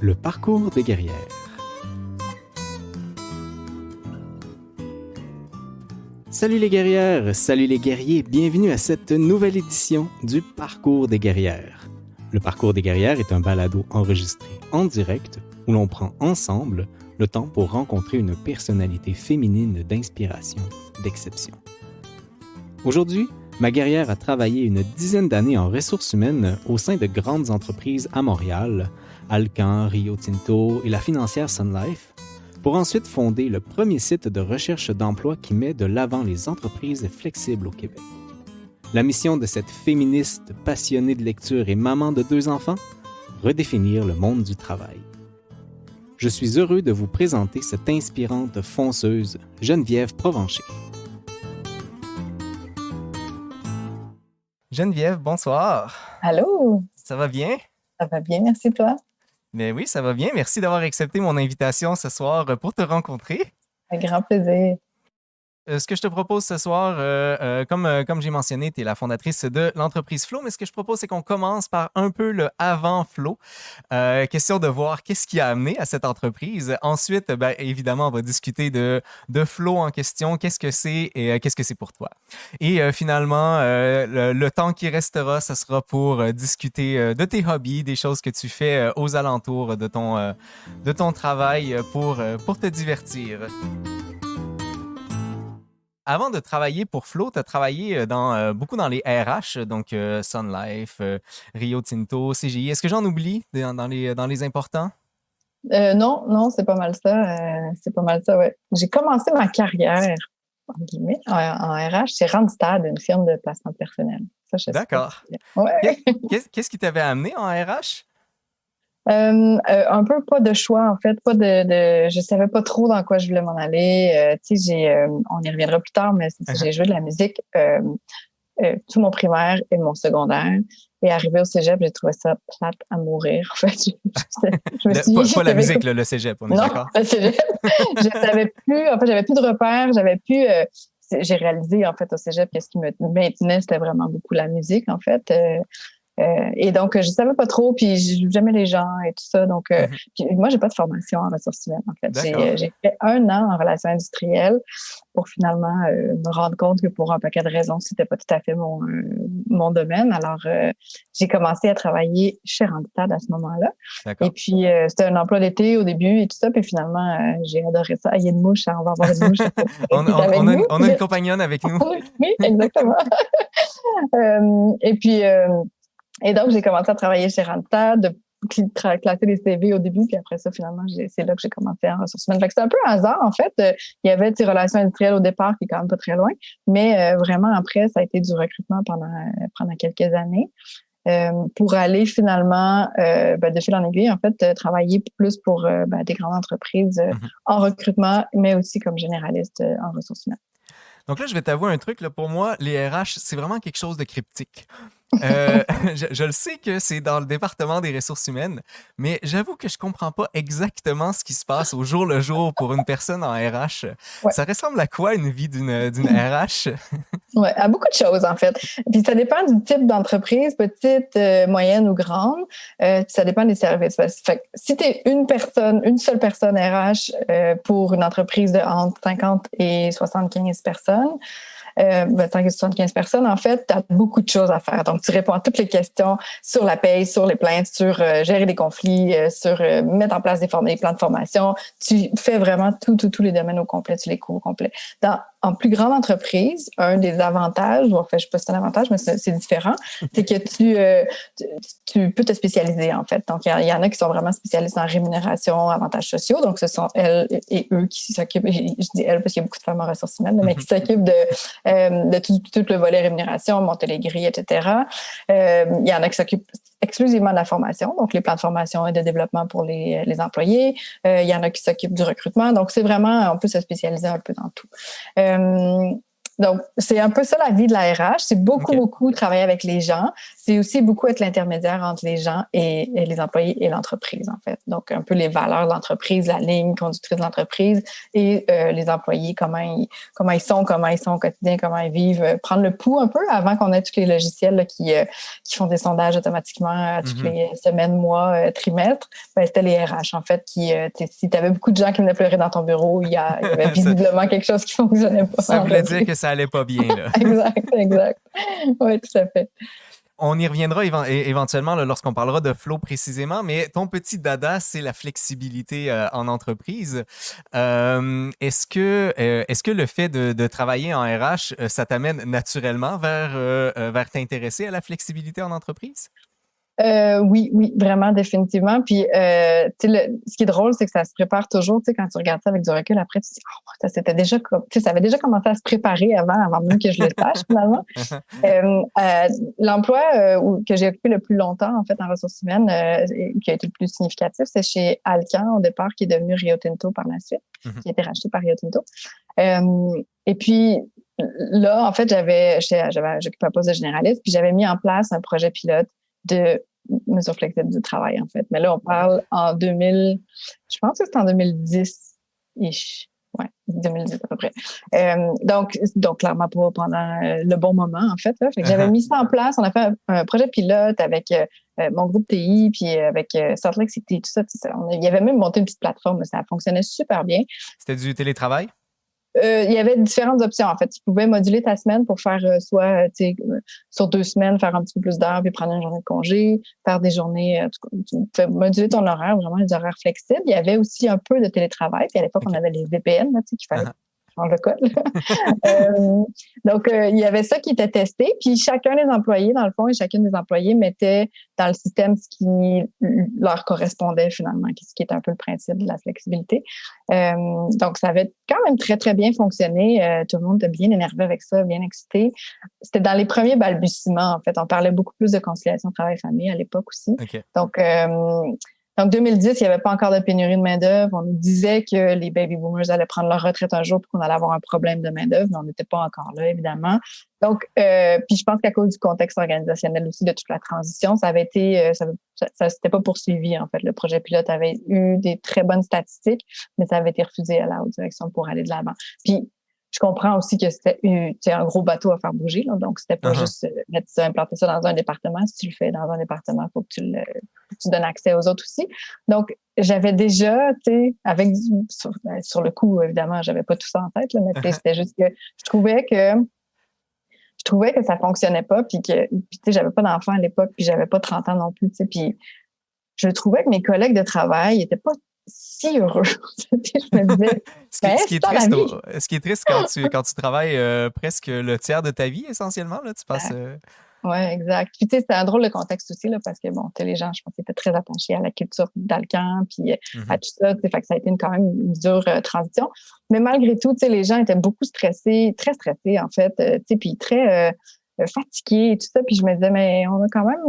Le parcours des guerrières. Salut les guerrières, salut les guerriers, bienvenue à cette nouvelle édition du Parcours des guerrières. Le Parcours des guerrières est un balado enregistré en direct où l'on prend ensemble le temps pour rencontrer une personnalité féminine d'inspiration, d'exception. Aujourd'hui, ma guerrière a travaillé une dizaine d'années en ressources humaines au sein de grandes entreprises à Montréal, Alcan, Rio Tinto et la financière Sun Life, pour ensuite fonder le premier site de recherche d'emploi qui met de l'avant les entreprises flexibles au Québec. La mission de cette féministe passionnée de lecture et maman de 2 enfants, redéfinir le monde du travail. Je suis heureux de vous présenter cette inspirante fonceuse, Geneviève Provencher. Geneviève, bonsoir. Allô? Ça va bien? Ça va bien, merci toi. Mais oui, ça va bien. Merci d'avoir accepté mon invitation ce soir pour te rencontrer. Un grand plaisir. Ce que je te propose ce soir, comme j'ai mentionné, tu es la fondatrice de l'entreprise Flow, mais ce que je propose, c'est qu'on commence par un peu le avant Flow. Question de voir qu'est-ce qui a amené à cette entreprise. Ensuite, évidemment, on va discuter de Flow en question, qu'est-ce que c'est et qu'est-ce que c'est pour toi. Et finalement, le temps qui restera, ce sera pour discuter de tes hobbies, des choses que tu fais aux alentours de ton travail pour te divertir. Avant de travailler pour Flow, tu as travaillé beaucoup dans les RH, donc Sun Life, Rio Tinto, CGI. Est-ce que j'en oublie dans les importants? Non, c'est pas mal ça. Ouais. J'ai commencé ma carrière, en guillemets, en RH chez Randstad, une firme de placement personnel. Ça, je sais D'accord. pas. Ouais. Qu'est-ce qui t'avait amené en RH? Un peu pas de choix, en fait, je savais pas trop dans quoi je voulais m'en aller. Tu sais, on y reviendra plus tard, mais j'ai joué de la musique tout mon primaire et mon secondaire. Et arrivé au cégep, j'ai trouvé ça plate à mourir. En fait, je me suis dit, pas la musique, le cégep, on est d'accord? Non, le cégep. J'avais plus de repères, j'ai réalisé, en fait, au cégep que ce qui me maintenait, c'était vraiment beaucoup la musique, en fait. Et donc, je savais pas trop, puis j'aimais les gens et tout ça. Donc, puis moi, j'ai pas de formation en ressources humaines, en fait. J'ai fait 1 an en relations industrielles pour finalement me rendre compte que pour un paquet de raisons, c'était pas tout à fait mon domaine. Alors, j'ai commencé à travailler chez Randstad à ce moment-là. D'accord. Et puis, c'était un emploi d'été au début et tout ça. Puis finalement, j'ai adoré ça. Il y a une mouche, on va avoir une mouche. on a une compagnonne avec nous. Oui, exactement. Et donc, j'ai commencé à travailler chez Randstad, de classer les CV au début, puis après ça, finalement, c'est là que j'ai commencé en ressources humaines. Fait que c'est un peu un hasard, en fait. Il y avait des relations industrielles au départ, qui est quand même pas très loin, mais vraiment, après, ça a été du recrutement pendant quelques années. Pour aller finalement, de fil en aiguille, en fait, travailler plus pour des grandes entreprises en recrutement, mais aussi comme généraliste en ressources humaines. Donc là, je vais t'avouer un truc. Là, pour moi, les RH, c'est vraiment quelque chose de cryptique. Je le sais que c'est dans le département des ressources humaines, mais j'avoue que je comprends pas exactement ce qui se passe au jour le jour pour une personne en RH. Ouais. Ça ressemble à quoi une vie d'une RH? Oui, à beaucoup de choses, en fait. Puis ça dépend du type d'entreprise, petite, moyenne ou grande. Puis ça dépend des services. Fait que si tu es une seule personne RH pour une entreprise de entre 50 et 75 personnes, 50 et 75 personnes, en fait, tu as beaucoup de choses à faire. Donc, tu réponds à toutes les questions sur la paye, sur les plaintes, sur gérer les conflits, sur mettre en place des plans de formation. Tu fais vraiment tous les domaines au complet, tu les cours au complet. En plus grande entreprise, un des avantages, ou en fait, je sais pas si c'est un avantage, mais c'est différent, c'est que tu peux te spécialiser, en fait. Donc, il y en a qui sont vraiment spécialistes en rémunération, avantages sociaux. Donc, ce sont elles et eux qui s'occupent, je dis elles parce qu'il y a beaucoup de femmes en ressources humaines, mais qui s'occupent de tout le volet rémunération, monter les grilles, etc. Il y en a qui s'occupent exclusivement de la formation, donc les plans de formation et de développement pour les employés. Il y en a qui s'occupent du recrutement. Donc, c'est vraiment, on peut se spécialiser un peu dans tout. Donc, c'est un peu ça la vie de la RH. C'est beaucoup, OK. beaucoup travailler avec les gens. C'est aussi beaucoup être l'intermédiaire entre les gens et les employés et l'entreprise, en fait. Donc, un peu les valeurs de l'entreprise, la ligne conductrice de l'entreprise et les employés, comment ils sont au quotidien, comment ils vivent. Prendre le pouls un peu avant qu'on ait tous les logiciels là, qui font des sondages automatiquement toutes les semaines, mois, trimestres. Ben, c'était les RH, en fait, qui, si tu avais beaucoup de gens qui venaient pleurer dans ton bureau, il y avait visiblement quelque chose qui fonctionnait pas. Ça voulait dire que ça allait pas bien, là. Exact. Oui, tout à fait. On y reviendra éventuellement là, lorsqu'on parlera de flow précisément, mais ton petit dada, c'est la flexibilité en entreprise. Est-ce que le fait de travailler en RH, ça t'amène naturellement vers t'intéresser à la flexibilité en entreprise? Oui, vraiment, définitivement. Puis, ce qui est drôle, c'est que ça se prépare toujours. Tu sais, quand tu regardes ça avec du recul, après, tu te dis, ça c'était déjà ça avait déjà commencé à se préparer avant même que je le sache, finalement. L'emploi que j'ai occupé le plus longtemps, en fait, en ressources humaines, qui a été le plus significatif, c'est chez Alcan, au départ, qui est devenu Rio Tinto par la suite, qui a été racheté par Rio Tinto. Et puis, là, en fait, j'occupais un poste de généraliste, puis j'avais mis en place un projet pilote de mesures flexibles du travail, en fait. Mais là, on parle en 2000, je pense que c'est en 2010-ish. Ouais, 2010 à peu près. Donc clairement pas pendant le bon moment, en fait. Là. Fait que j'avais mis ça en place. On a fait un projet pilote avec mon groupe TI, puis avec Salt Lake City, tout ça. Il y avait même monté une petite plateforme. Ça fonctionnait super bien. C'était du télétravail? Il y avait différentes options, en fait. Tu pouvais moduler ta semaine pour faire soit, sur 2 semaines, faire un petit peu plus d'heures, puis prendre une journée de congé, faire des journées, tu pouvais moduler ton horaire, vraiment des horaires flexibles. Il y avait aussi un peu de télétravail, puis à l'époque, on avait les VPN, là, qu'il fallait changer le code. Donc, il y avait ça qui était testé, puis chacun des employés, dans le fond, et chacune des employés mettait dans le système ce qui leur correspondait finalement, ce qui est un peu le principe de la flexibilité. Donc, ça avait quand même très, très bien fonctionné. Tout le monde était bien énervé avec ça, bien excité. C'était dans les premiers balbutiements, en fait. On parlait beaucoup plus de conciliation travail-famille à l'époque aussi. Okay. Donc, 2010, il n'y avait pas encore de pénurie de main-d'œuvre. On nous disait que les baby boomers allaient prendre leur retraite un jour et qu'on allait avoir un problème de main-d'œuvre, mais on n'était pas encore là, évidemment. Donc, puis je pense qu'à cause du contexte organisationnel aussi de toute la transition, ça avait été, ça s'était pas poursuivi, en fait. Le projet pilote avait eu des très bonnes statistiques, mais ça avait été refusé à la haute direction pour aller de l'avant. Puis, je comprends aussi que c'était un gros bateau à faire bouger, là, donc c'était pas juste implanter ça dans un département. Si tu le fais dans un département, il faut que tu donnes accès aux autres aussi. Donc, j'avais déjà, tu sais, sur le coup, évidemment, j'avais pas tout ça en tête, là, mais c'était juste que je trouvais que ça fonctionnait pas, puis tu sais, j'avais pas d'enfant à l'époque, puis j'avais pas 30 ans non plus, tu sais, puis je trouvais que mes collègues de travail étaient pas si heureux. Je me disais, ce qui est triste quand tu travailles presque le tiers de ta vie, essentiellement, là, tu passes... Oui, exact. Puis, tu sais, c'était un drôle de contexte aussi, là, parce que, bon, tu sais, les gens, je pense, étaient très attachés à la culture d'Alcan, puis à tout ça, tu sais, fait que ça a été quand même une dure transition. Mais malgré tout, tu sais, les gens étaient beaucoup stressés, très stressés, en fait, tu sais, puis très fatigués et tout ça. Puis je me disais, mais on a quand même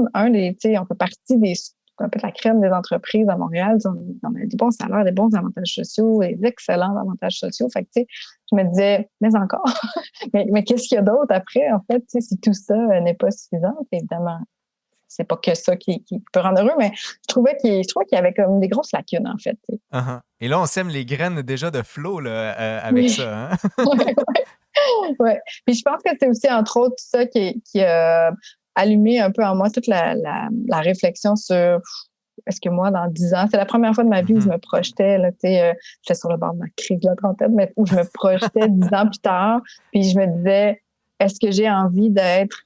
tu sais, on fait partie des un peu de la crème des entreprises à Montréal. On a des bons salaires, des bons avantages sociaux, des excellents avantages sociaux. Fait que, tu sais, je me disais, mais encore, mais qu'est-ce qu'il y a d'autre après, en fait, tu sais, si tout ça n'est pas suffisant, évidemment, c'est pas que ça qui peut rendre heureux, mais je trouvais qu'il y avait comme des grosses lacunes, en fait. Et là, on sème les graines déjà de flow là, avec ça. Hein? Ouais. Puis je pense que c'est aussi, entre autres, ça qui a allumé un peu en moi toute la réflexion sur est-ce que moi, dans 10 ans, c'est la première fois de ma vie où je me projetais, là, tu sais, j'étais sur le bord de ma crise de la trentaine, mais où je me projetais 10 ans plus tard, puis je me disais, est-ce que j'ai envie d'être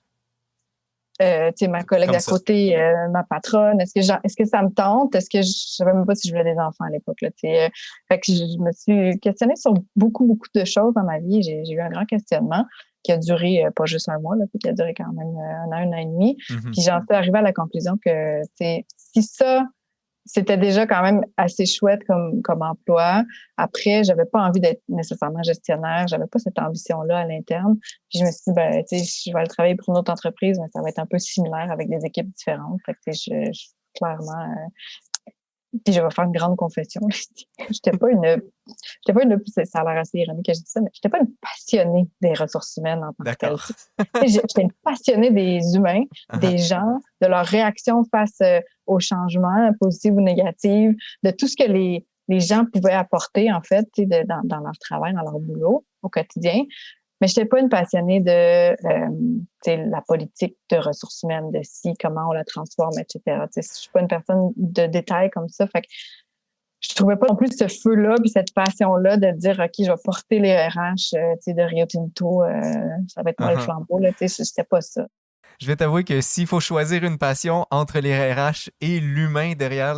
tu sais, ma collègue à côté, ma patronne, est-ce que ça me tente? Est-ce que je savais même pas si je voulais des enfants à l'époque, là, tu sais. Fait que je me suis questionnée sur beaucoup, beaucoup de choses dans ma vie. J'ai eu un grand questionnement qui a duré pas juste un mois, là, qui a duré quand même un an et demi. Puis j'en suis arrivée à la conclusion que, tu sais, si ça, c'était déjà quand même assez chouette comme emploi. Après, j'avais pas envie d'être nécessairement gestionnaire. J'avais pas cette ambition-là à l'interne. Puis je me suis dit, ben, tu sais, je vais aller travailler pour une autre entreprise, mais ça va être un peu similaire avec des équipes différentes. Fait que, tu sais, clairement, puis je vais faire une grande confession. J'étais pas une, ça a l'air assez ironique que je dis ça, mais j'étais pas une passionnée des ressources humaines en tant que telle. D'accord. J'étais une passionnée des humains, des gens, de leur réaction face aux changements, positifs ou négatifs, de tout ce que les gens pouvaient apporter, en fait, dans leur travail, dans leur boulot au quotidien. Mais je n'étais pas une passionnée de la politique de ressources humaines, de comment on la transforme, etc. Je ne suis pas une personne de détails comme ça. Fait que je trouvais pas non plus ce feu-là puis cette passion-là de dire, OK, je vais porter les RH de Rio Tinto, ça va être moi le flambeau. C'était pas ça. Je vais t'avouer que s'il faut choisir une passion entre les RH et l'humain derrière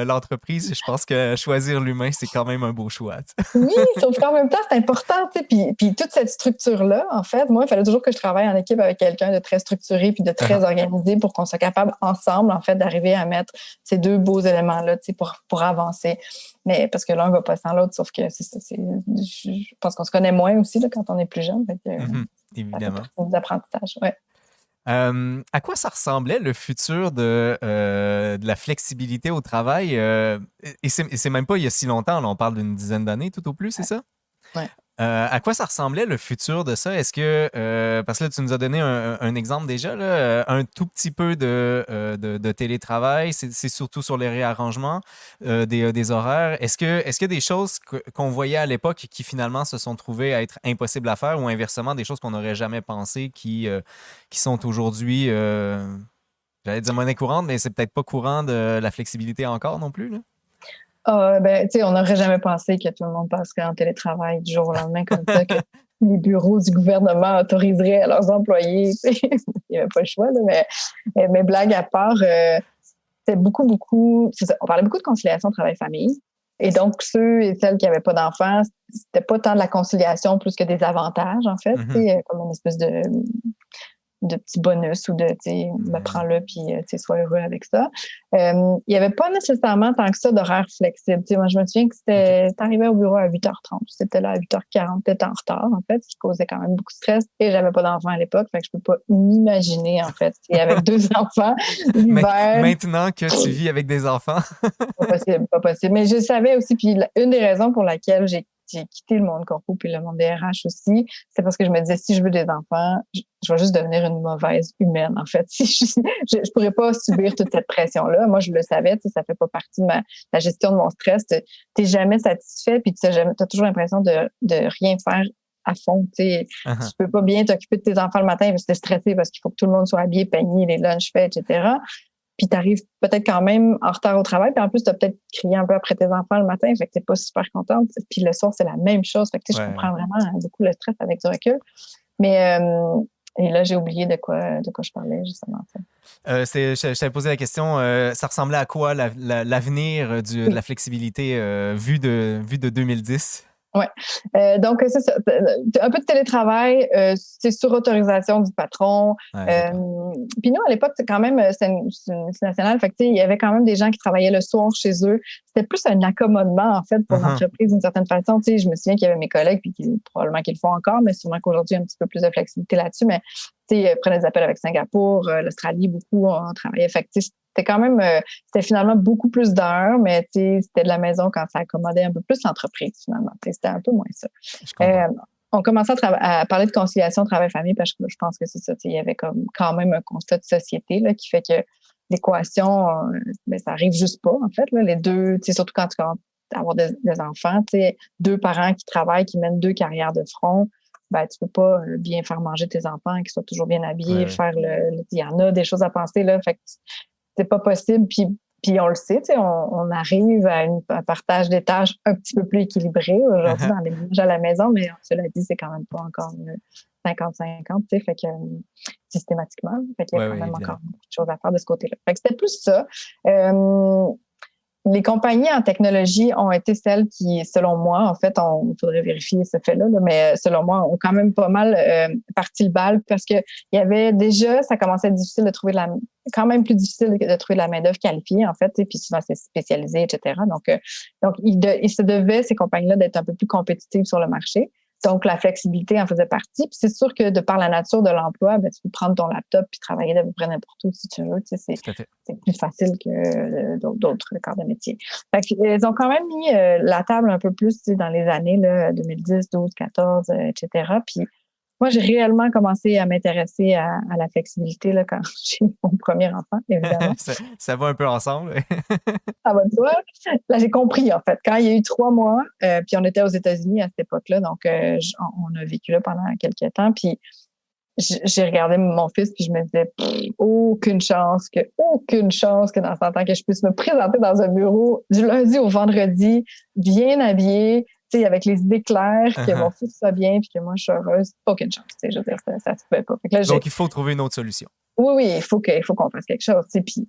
l'entreprise, je pense que choisir l'humain, c'est quand même un beau choix. Oui, sauf qu'en même temps, c'est important. Puis toute cette structure-là, en fait, moi, il fallait toujours que je travaille en équipe avec quelqu'un de très structuré puis de très organisé pour qu'on soit capable ensemble, en fait, d'arriver à mettre ces deux beaux éléments-là pour avancer. Mais parce que l'un ne va pas sans l'autre, sauf que c'est ça. Je pense qu'on se connaît moins aussi là, quand on est plus jeune. Évidemment. Ça fait partie des apprentissages, ouais. À quoi ça ressemblait le futur de la flexibilité au travail? Et c'est même pas il y a si longtemps, là, on parle d'une dizaine d'années tout au plus, c'est ça? Ouais. À quoi ça ressemblait le futur de ça? Est-ce que, parce que là, tu nous as donné un exemple déjà, là, un tout petit peu de télétravail, c'est surtout sur les réarrangements des horaires. Est-ce qu'il y a des choses qu'on voyait à l'époque qui finalement se sont trouvées à être impossibles à faire ou inversement des choses qu'on n'aurait jamais pensées qui sont aujourd'hui, j'allais dire monnaie courante, mais c'est peut-être pas courant de la flexibilité encore non plus, là? On n'aurait jamais pensé que tout le monde passerait en télétravail du jour au lendemain comme ça, que les bureaux du gouvernement autoriseraient à leurs employés. Il n'y avait pas le choix, là, mais blague à part, c'était beaucoup, c'est ça, on parlait beaucoup de conciliation travail-famille. Et donc, ceux et celles qui n'avaient pas d'enfants, c'était pas tant de la conciliation plus que des avantages, en fait, comme une espèce de petits bonus ou prends-le puis sois heureux avec ça. Il n'y avait pas nécessairement tant que ça d'horaire flexible. Moi, je me souviens que t'arrivais au bureau à 8h30, c'était là à 8h40, t'étais en retard, en fait, ce qui causait quand même beaucoup de stress et j'avais pas d'enfants à l'époque, fait que je peux pas m'imaginer, en fait, avec 2 enfants, l'hiver. Maintenant que tu vis avec des enfants. Pas possible. Mais je savais aussi, puis une des raisons pour laquelle j'ai quitté le monde corpo puis le monde des RH aussi, c'est parce que je me disais, si je veux des enfants, je vais juste devenir une mauvaise humaine, en fait. Si je pourrais pas subir toute cette pression-là. Moi, je le savais, ça fait pas partie de la gestion de mon stress. T'es jamais satisfait puis t'as toujours l'impression de rien faire à fond. Tu peux pas bien t'occuper de tes enfants le matin parce que t'es stressé parce qu'il faut que tout le monde soit habillé, peigné, les lunchs faits, etc. Puis t'arrives peut-être quand même en retard au travail, puis en plus, t'as peut-être crié un peu après tes enfants le matin, fait que t'es pas super contente. Puis le soir, c'est la même chose. Fait que je comprends vraiment beaucoup le stress avec du recul. Mais et là, j'ai oublié de quoi je parlais, justement. Je t'avais posé la question, ça ressemblait à quoi l'avenir de la flexibilité vue de 2010? Oui. Donc, c'est ça. Un peu de télétravail, c'est sur autorisation du patron. Puis nous, à l'époque, c'est quand même, c'est une nationale. Fait que, il y avait quand même des gens qui travaillaient le soir chez eux. C'était plus un accommodement, en fait, pour l'entreprise d'une certaine façon. Je me souviens qu'il y avait mes collègues, puis probablement qu'ils le font encore, mais sûrement qu'aujourd'hui, il y a un petit peu plus de flexibilité là-dessus. Mais, prenaient des appels avec Singapour, l'Australie, beaucoup, on travaillait. Fait que, c'était quand même, c'était finalement beaucoup plus d'heures, mais c'était de la maison quand ça accommodait un peu plus l'entreprise, finalement. C'était un peu moins ça. On commençait à parler de conciliation travail-famille parce que je pense que c'est ça. Il y avait quand même un constat de société là, qui fait que l'équation, ça arrive juste pas, en fait. Là, les deux, surtout quand tu commences à avoir des enfants, 2 parents qui travaillent, qui mènent 2 carrières de front, tu peux pas bien faire manger tes enfants, qu'ils soient toujours bien habillés, il y en a des choses à penser, là. Fait que c'est pas possible, puis on le sait, on arrive à un partage des tâches un petit peu plus équilibré aujourd'hui dans les ménages à la maison, mais cela dit, c'est quand même pas encore 50-50, fait que systématiquement, fait qu'il y a quand même encore beaucoup de choses à faire de ce côté-là. Fait que c'était plus ça. Les compagnies en technologie ont été celles qui, selon moi, en fait, il faudrait vérifier ce fait-là, mais selon moi, ont quand même pas mal parti le bal parce que il y avait déjà, ça commençait à être difficile de trouver quand même plus difficile de trouver de la main-d'œuvre qualifiée, en fait, puis souvent c'est spécialisé, etc. Donc il se devait, ces compagnies-là, d'être un peu plus compétitives sur le marché. Donc, la flexibilité en faisait partie. Puis c'est sûr que de par la nature de l'emploi, ben, tu peux prendre ton laptop puis travailler d'à peu près n'importe où si tu veux. Tu sais, Tout à fait. c'est plus facile que d'autres corps de métier. Fait qu'ils ont quand même mis la table un peu plus tu sais, dans les années là, 2010, 12, 14, etc. Puis moi, j'ai réellement commencé à m'intéresser à la flexibilité là, quand j'ai eu mon premier enfant, évidemment. Ça va un peu ensemble. Ça va de soi. Là, j'ai compris, en fait. Quand il y a eu 3 mois, puis on était aux États-Unis à cette époque-là, donc on a vécu là pendant quelques temps, puis j'ai regardé mon fils, puis je me disais, aucune chance que dans 100 ans que je puisse me présenter dans un bureau du lundi au vendredi, bien habillé, tu sais, avec les idées claires, que mon fils soit bien, puis que moi, je suis heureuse. Aucune chance, tu sais, je veux dire, ça se fait pas. Fait que là, Donc, il faut trouver une autre solution. Oui, il faut qu'on fasse quelque chose, tu sais, puis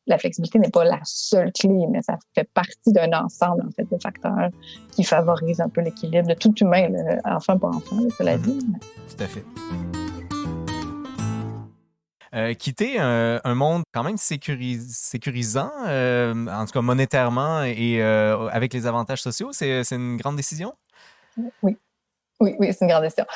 la flexibilité n'est pas la seule clé, mais ça fait partie d'un ensemble, en fait, de facteurs qui favorisent un peu l'équilibre de tout humain, là, enfant pour enfant, c'est la vie. Tout à fait. Quitter un monde quand même sécurisant, en tout cas monétairement et avec les avantages sociaux, c'est une grande décision? Oui. Oui, c'est une grande décision.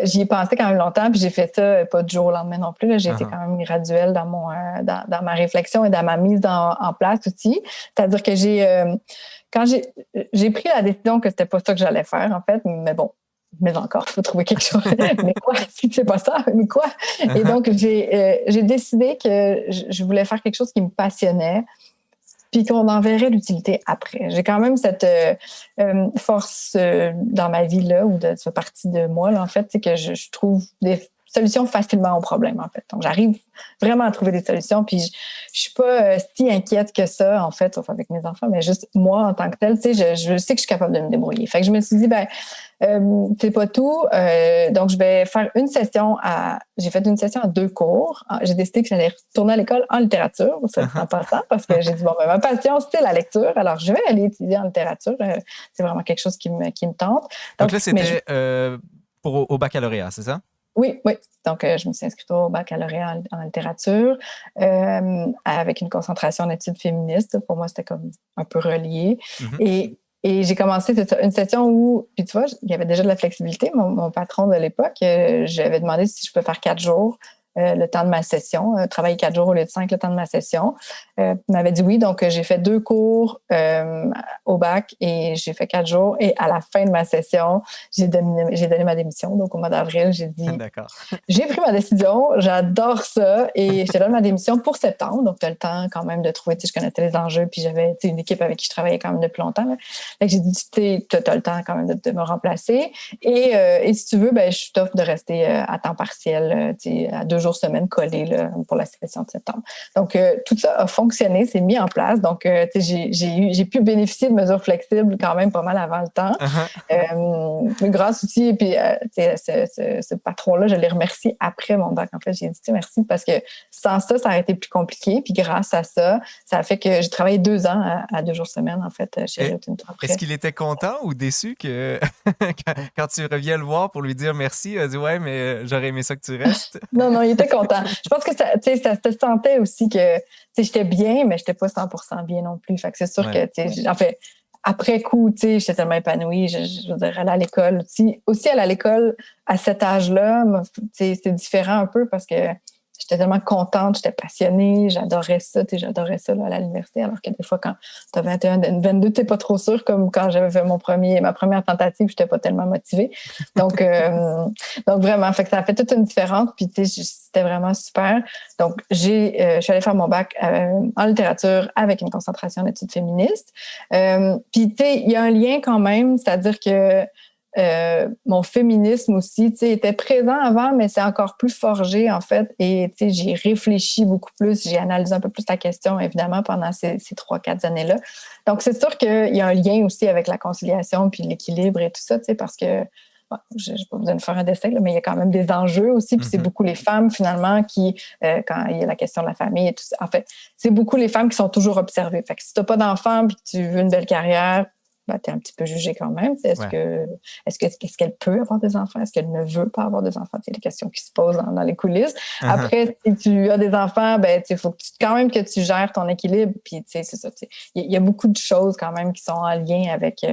J'y ai pensé quand même longtemps, puis j'ai fait ça pas du jour au lendemain non plus. Là. J'ai été quand même graduelle dans dans ma réflexion et dans ma mise en place aussi. C'est-à-dire que quand j'ai pris la décision que c'était pas ça que j'allais faire, en fait, mais bon, mais encore, il faut trouver quelque chose. Mais quoi? Si c'est pas ça, mais quoi? Et donc, j'ai décidé que je voulais faire quelque chose qui me passionnait, puis qu'on en verrait l'utilité après. J'ai quand même cette force dans ma vie là, ou de cette partie de moi là, en fait, c'est que je trouve des solutions facilement aux problèmes en fait. Donc j'arrive vraiment à trouver des solutions, puis je suis pas si inquiète que ça en fait, sauf avec mes enfants, mais juste moi en tant que telle, tu sais, je sais que je suis capable de me débrouiller. Fait que je me suis dit c'est pas tout, donc je vais faire une session j'ai fait une session à 2 cours. J'ai décidé que j'allais retourner à l'école en littérature, en passant, parce que j'ai dit ma passion c'est la lecture, alors je vais aller étudier en littérature. C'est vraiment quelque chose qui me tente. Donc là c'était au baccalauréat, c'est ça? Oui. Donc, je me suis inscrite au baccalauréat en littérature avec une concentration en études féministes. Pour moi, c'était comme un peu relié. Et j'ai commencé une session où, puis tu vois, il y avait déjà de la flexibilité. Mon patron de l'époque, j'avais demandé si je pouvais faire 4 jours le temps de ma session, travailler 4 jours au lieu de 5 le temps de ma session. Il m'avait dit oui, donc j'ai fait 2 cours au bac et j'ai fait 4 jours. Et à la fin de ma session, j'ai donné ma démission. Donc au mois d'avril, j'ai dit j'ai pris ma décision, j'adore ça et je te donne ma démission pour septembre. Donc tu as le temps quand même de trouver, tu sais, je connaissais les enjeux puis j'avais une équipe avec qui je travaillais quand même depuis longtemps. Là. Fait que j'ai dit tu as le temps quand même de me remplacer et si tu veux, je t'offre de rester à temps partiel, à 2 jours semaine collés là, pour la session de septembre. Donc, tout ça a fonctionné, c'est mis en place. Donc, j'ai pu bénéficier de mesures flexibles quand même pas mal avant le temps. Grâce aussi, et puis ce patron-là, je l'ai remercié après mon bac. En fait, j'ai dit merci parce que sans ça, ça aurait été plus compliqué. Puis grâce à ça, ça a fait que j'ai travaillé 2 ans à 2 jours semaine, en fait, chez Rio Tinto. Est-ce qu'il était content ou déçu que quand tu reviens le voir pour lui dire merci, il a dit ouais, mais j'aurais aimé ça que tu restes? Non, il était content. Je pense que ça se sentait aussi que j'étais bien, mais je n'étais pas 100% bien non plus. Fait que c'est sûr que, en fait, après coup, j'étais tellement épanouie. Je veux dire, aller à l'école aussi aller à l'école à cet âge-là, c'est différent un peu parce que j'étais tellement contente, j'étais passionnée, j'adorais ça là, à l'université, alors que des fois, quand tu as 21, 22, tu n'es pas trop sûr, comme quand j'avais fait ma première tentative, je n'étais pas tellement motivée. Donc vraiment, fait que ça a fait toute une différence, puis c'était vraiment super. Donc, je suis allée faire mon bac en littérature avec une concentration en études féministes. Puis, tu sais, il y a un lien quand même, c'est-à-dire que mon féminisme aussi, était présent avant, mais c'est encore plus forgé, en fait. Et, j'ai réfléchi beaucoup plus, j'ai analysé un peu plus la question, évidemment, pendant ces 3-4 années-là. Donc, c'est sûr qu'il y a un lien aussi avec la conciliation puis l'équilibre et tout ça, parce que, je n'ai pas besoin de faire un dessin, là, mais il y a quand même des enjeux aussi. Puis c'est beaucoup les femmes, finalement, qui, quand il y a la question de la famille et tout ça, en fait, c'est beaucoup les femmes qui sont toujours observées. Fait que si tu n'as pas d'enfant puis que tu veux une belle carrière, tu es un petit peu jugée quand même. Est-ce qu'elle peut avoir des enfants? Est-ce qu'elle ne veut pas avoir des enfants? C'est des questions qui se posent dans les coulisses. Après, si tu as des enfants, il faut quand même que tu gères ton équilibre. Puis, c'est ça. Il y a beaucoup de choses quand même qui sont en lien avec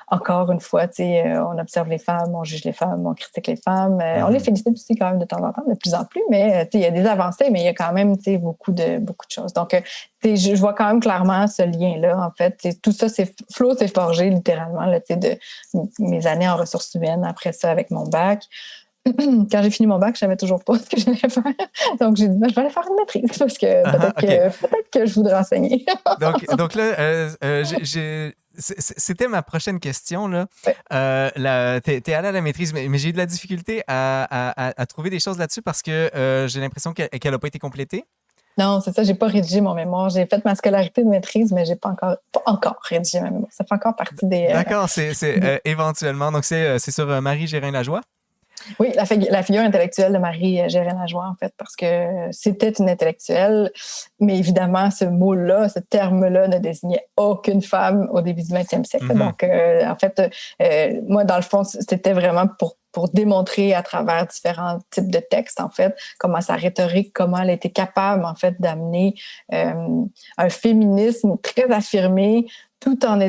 encore une fois, on observe les femmes, on juge les femmes, on critique les femmes. On les félicite aussi quand même de temps en temps, de plus en plus, mais il y a des avancées, mais il y a quand même beaucoup de choses. Donc, je vois quand même clairement ce lien-là, en fait. Tout ça, Flo s'est forgé littéralement là, de mes années en ressources humaines, après ça, avec mon bac. Quand j'ai fini mon bac, je savais toujours pas ce que j'allais faire. Donc, j'ai dit, je vais aller faire une maîtrise parce que peut-être que je voudrais enseigner. donc là, c'était ma prochaine question. Là. Ouais. T'es allé à la maîtrise, mais j'ai eu de la difficulté à trouver des choses là-dessus parce que j'ai l'impression qu'elle n'a pas été complétée. Non, c'est ça, j'ai pas rédigé mon mémoire. J'ai fait ma scolarité de maîtrise, mais j'ai pas encore rédigé ma mémoire. Ça fait encore partie des... D'accord, c'est éventuellement. Donc, c'est sur Marie Gérin-Lajoie? Oui, la figure intellectuelle de Marie Gérin-Lajoie, en fait, parce que c'était une intellectuelle, mais évidemment, ce mot-là, ce terme-là ne désignait aucune femme au début du 20e siècle. Mm-hmm. Donc, en fait, moi, dans le fond, c'était vraiment pour démontrer à travers différents types de textes, en fait, comment sa rhétorique, comment elle était capable, en fait, d'amener un féminisme très affirmé, tout en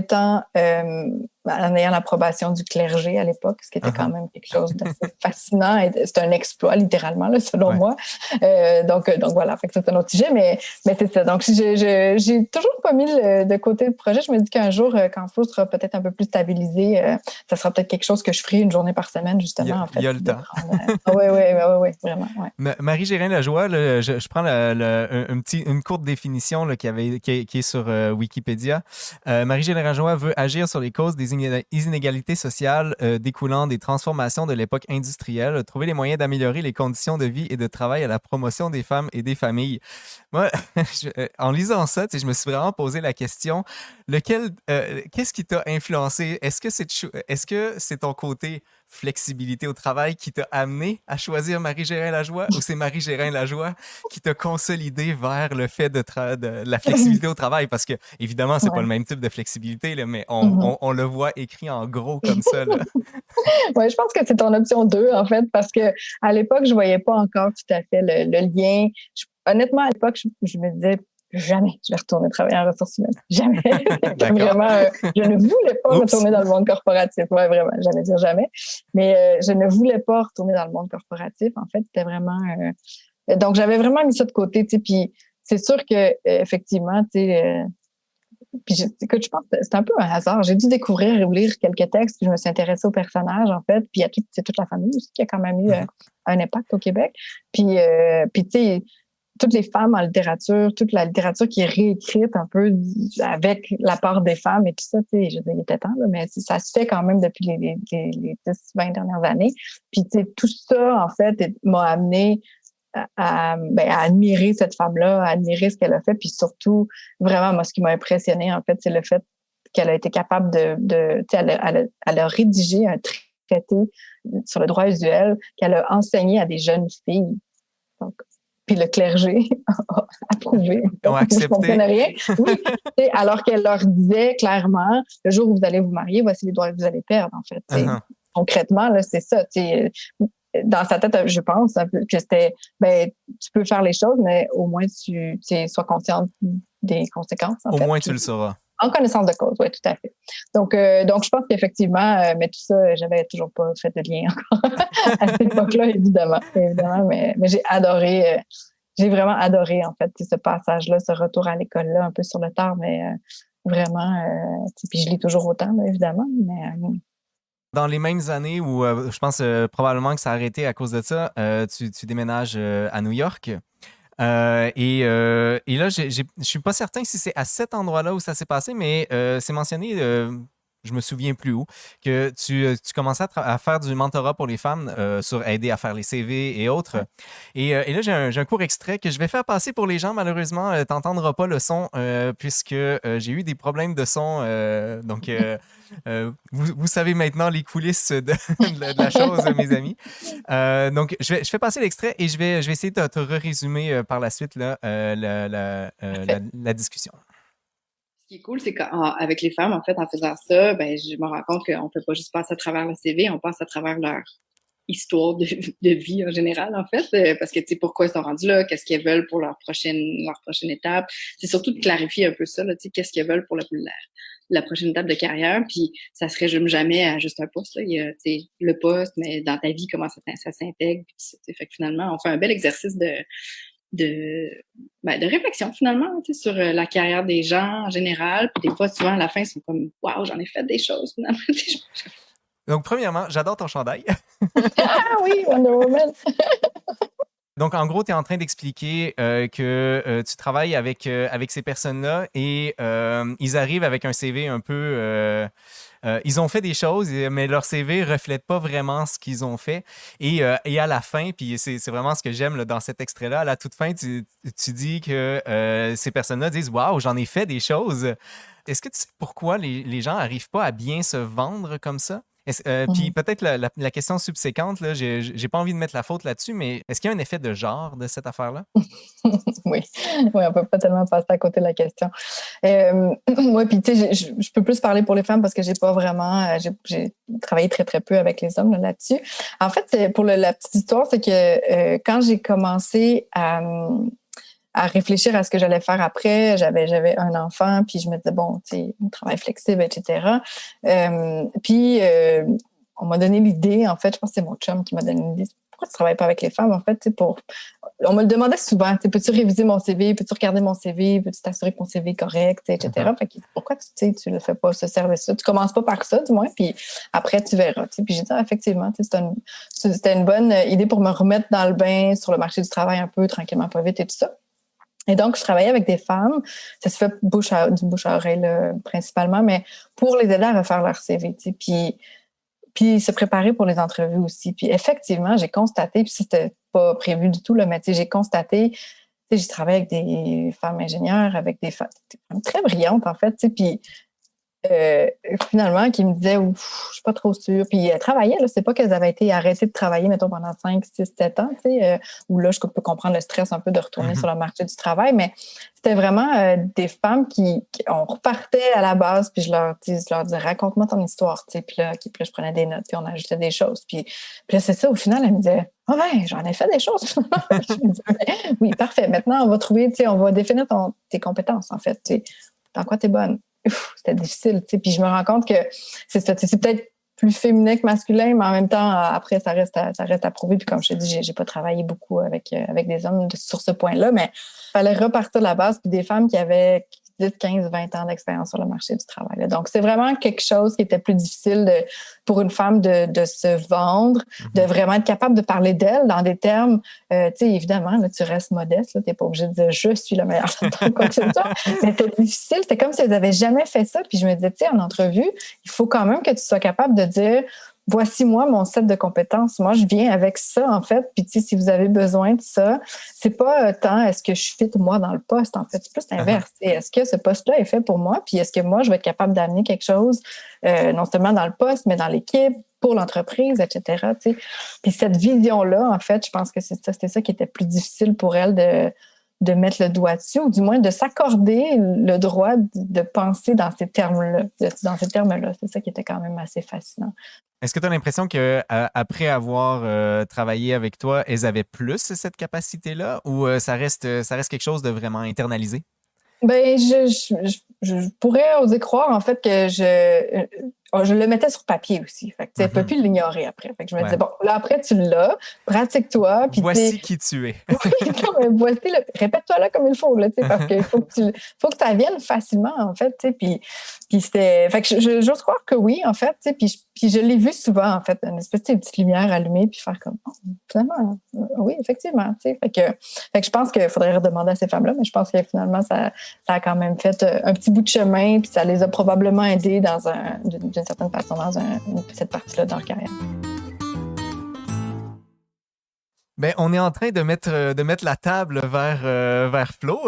en ayant l'approbation du clergé à l'époque, ce qui était quand même quelque chose d'assez fascinant. C'est un exploit, littéralement, là, selon moi. Donc voilà, fait que c'est un autre sujet, mais c'est ça. Donc, j'ai toujours pas mis de côté le projet. Je me dis qu'un jour, quand Flo sera peut-être un peu plus stabilisé, ça sera peut-être quelque chose que je ferai une journée par semaine, justement. En fait, il y a le temps. Oui, vraiment. Ouais. Marie Gérin-Lajoie, je prends une courte définition là, qui est sur Wikipédia. Marie Gérin-Lajoie veut agir sur les causes des inégalités sociales découlant des transformations de l'époque industrielle, trouver les moyens d'améliorer les conditions de vie et de travail à la promotion des femmes et des familles. Moi, en lisant ça, je me suis vraiment posé la question, qu'est-ce qui t'a influencé? Est-ce que c'est ton côté flexibilité au travail qui t'a amené à choisir Marie Gérin-Lajoie ou c'est Marie Gérin-Lajoie qui t'a consolidé vers le fait de la flexibilité au travail? Parce que, évidemment, c'est pas le même type de flexibilité, là, mais on le voit écrit en gros comme ça. Oui, je pense que c'est ton option 2, en fait, parce que à l'époque, je voyais pas encore tout à fait le lien. Honnêtement, à l'époque, je me disais jamais je vais retourner travailler en ressources humaines. Jamais. Vraiment, je ne voulais pas retourner dans le monde corporatif. Ouais, vraiment, j'allais dire jamais. Mais je ne voulais pas retourner dans le monde corporatif. En fait, c'était vraiment... donc, j'avais vraiment mis ça de côté. Puis c'est sûr que effectivement, puis écoute, je pense que c'est un peu un hasard. J'ai dû découvrir et lire quelques textes, puis je me suis intéressée aux personnages, en fait. Puis c'est toute la famille aussi qui a quand même eu un impact au Québec. Puis tu sais, toutes les femmes en littérature, toute la littérature qui est réécrite un peu avec l'apport des femmes et tout ça, tu sais, je veux dire, il était temps, là, mais ça se fait quand même depuis les 10-20 dernières années. Puis, tu sais, tout ça, en fait, m'a amené à admirer cette femme-là, à admirer ce qu'elle a fait, puis surtout, vraiment, moi, ce qui m'a impressionné, en fait, c'est le fait qu'elle a été capable tu sais, elle a rédigé un traité sur le droit usuel qu'elle a enseigné à des jeunes filles. Donc, puis le clergé a approuvé. Ont accepté. Je ne comprenais rien. Oui, alors qu'elle leur disait clairement, le jour où vous allez vous marier, voici les droits que vous allez perdre, en fait. Concrètement, là, c'est ça. Dans sa tête, je pense un peu que c'était, tu peux faire les choses, mais au moins tu sois consciente des conséquences. Au moins, tu le sauras. En connaissance de cause, oui, tout à fait. Donc je pense qu'effectivement, mais tout ça, j'avais toujours pas fait de lien encore à cette époque-là, évidemment, mais j'ai adoré, j'ai vraiment adoré, en fait, ce passage-là, ce retour à l'école-là, un peu sur le tard, mais vraiment, puis je lis toujours autant, là, évidemment, mais... Dans les mêmes années où je pense probablement que ça a arrêté à cause de ça, tu déménages à New York. Et là, je suis pas certain si c'est à cet endroit-là où ça s'est passé, mais c'est mentionné, je me souviens plus où, que tu commençais à faire du mentorat pour les femmes sur aider à faire les CV et autres. Et là, j'ai un court extrait que je vais faire passer pour les gens. Malheureusement, t'entendras pas le son puisque j'ai eu des problèmes de son. Donc, vous savez maintenant les coulisses de la chose, mes amis. Donc, je fais passer l'extrait et je vais essayer de te résumer par la suite là, la discussion. Ce qui est cool, c'est qu'avec les femmes, en fait, en faisant ça, je me rends compte qu'on ne peut pas juste passer à travers le CV, on passe à travers leur histoire de vie en général, en fait, parce que, tu sais, pourquoi ils sont rendus là, qu'est-ce qu'ils veulent pour leur prochaine étape. C'est surtout de clarifier un peu ça, là, tu sais, qu'est-ce qu'ils veulent pour la prochaine étape de carrière, puis ça se résume jamais à juste un poste, là. Il y a, tu sais, le poste, mais dans ta vie, comment ça s'intègre, puis tu sais, fait que finalement, on fait un bel exercice de réflexion, finalement, tu sais, sur la carrière des gens en général, puis des fois, souvent, à la fin, ils sont comme « Wow, j'en ai fait des choses, finalement! » Donc, premièrement, j'adore ton chandail. Ah oui, Wonder Woman! Donc, en gros, tu es en train d'expliquer que tu travailles avec ces personnes-là et ils arrivent avec un CV un peu... ils ont fait des choses, mais leur CV ne reflète pas vraiment ce qu'ils ont fait. Et à la fin, puis c'est vraiment ce que j'aime là, dans cet extrait-là, à la toute fin, tu dis que ces personnes-là disent « Waouh, j'en ai fait des choses! » Est-ce que tu sais pourquoi les gens n'arrivent pas à bien se vendre comme ça? Puis peut-être la question subséquente, là, j'ai pas envie de mettre la faute là-dessus, mais est-ce qu'il y a un effet de genre de cette affaire-là? Oui, on peut pas tellement passer à côté de la question. Moi, puis tu sais, je peux plus parler pour les femmes parce que j'ai pas vraiment, j'ai travaillé très très peu avec les hommes là-dessus. En fait, pour la petite histoire, c'est que quand j'ai commencé à réfléchir à ce que j'allais faire après, j'avais un enfant, puis je me disais bon, tu sais, un travail flexible, etc. Puis on m'a donné l'idée, en fait, je pense que c'est mon chum qui m'a donné l'idée. Pourquoi tu travailles pas avec les femmes, en fait, tu sais, on me le demandait souvent, tu sais, peux-tu réviser mon CV, peux-tu regarder mon CV, peux-tu t'assurer que mon CV est correct, etc. Fait que pourquoi tu le fais pas, ce service-là? Tu commences pas par ça, du moins, puis après, tu verras. Tu sais. Puis j'ai dit, effectivement, tu sais, c'était une bonne idée pour me remettre dans le bain sur le marché du travail un peu, tranquillement, pas vite et tout ça. Et donc, je travaillais avec des femmes. Ça se fait du bouche à oreille, là, principalement, mais pour les aider à refaire leur CV, tu sais. Puis se préparer pour les entrevues aussi. Puis effectivement, j'ai constaté, puis c'était pas prévu du tout, là, mais tu sais, j'ai constaté, tu sais, j'ai travaillé avec des femmes ingénieures, avec des femmes très brillantes, en fait, tu sais, puis finalement, qui me disaient, ouf, je suis pas trop sûre. Puis elles travaillaient, là, c'est pas qu'elles avaient été arrêtées de travailler, mettons, pendant 5, 6, 7 ans, tu sais, où là, je peux comprendre le stress un peu de retourner sur le marché du travail, mais c'était vraiment des femmes on repartait à la base, puis je leur disais, raconte-moi ton histoire, tu sais, puis là, je prenais des notes, puis on ajoutait des choses. Puis là, c'est ça, au final, elle me disait, ah ben, j'en ai fait des choses. Je me disais, oui, parfait. Maintenant, on va trouver, tu sais, on va définir tes compétences, en fait, tu sais, dans quoi t'es bonne. C'était difficile, tu sais. Puis je me rends compte que c'est peut-être plus féminin que masculin, mais en même temps, après, ça reste à prouver. Puis comme je te dis, j'ai pas travaillé beaucoup avec des hommes sur ce point-là, mais il fallait repartir de la base. Puis des femmes qui avaient 10, 15, 20 ans d'expérience sur le marché du travail, là. Donc, c'est vraiment quelque chose qui était plus difficile pour une femme de se vendre, de vraiment être capable de parler d'elle dans des termes, tu sais, évidemment, là, tu restes modeste, tu n'es pas obligé de dire « je suis la meilleure chanteuse » quoi que ce soit, mais c'était difficile, c'était comme si elles n'avaient jamais fait ça, puis je me disais, tu sais, en entrevue, il faut quand même que tu sois capable de dire voici moi mon set de compétences. Moi, je viens avec ça, en fait. Puis, tu sais, si vous avez besoin de ça, c'est pas tant est-ce que je fit moi dans le poste, en fait. C'est plus l'inverse. Est-ce que ce poste-là est fait pour moi? Puis, est-ce que moi, je vais être capable d'amener quelque chose, non seulement dans le poste, mais dans l'équipe, pour l'entreprise, etc. Tu sais. Puis, cette vision-là, en fait, je pense que c'était ça qui était plus difficile pour elle de mettre le doigt dessus, ou du moins de s'accorder le droit de penser dans ces termes-là. C'est ça qui était quand même assez fascinant. Est-ce que tu as l'impression qu'après avoir travaillé avec toi, elles avaient plus cette capacité-là ou ça reste quelque chose de vraiment internalisé? Ben, je pourrais oser croire, en fait, que je le mettais sur papier aussi. Fait que tu ne peux plus l'ignorer après. Fait que je me disais, bon, là, après, tu l'as, pratique-toi. Puis voici qui tu es. Oui, non, mais répète-toi là comme il faut, là, parce qu'il faut que ça vienne facilement, en fait. Puis c'était. Fait que j'ose croire que oui, en fait. Puis je l'ai vu souvent, en fait, une espèce de petite lumière allumée, puis faire comme, oh, finalement, oui, effectivement. Fait que je pense qu'il faudrait redemander à ces femmes-là, mais je pense que finalement, ça a quand même fait un petit bout de chemin, puis ça les a probablement aidées d'une certaine façon dans cette partie-là dans leur carrière. Ben, on est en train de mettre la table vers Flo.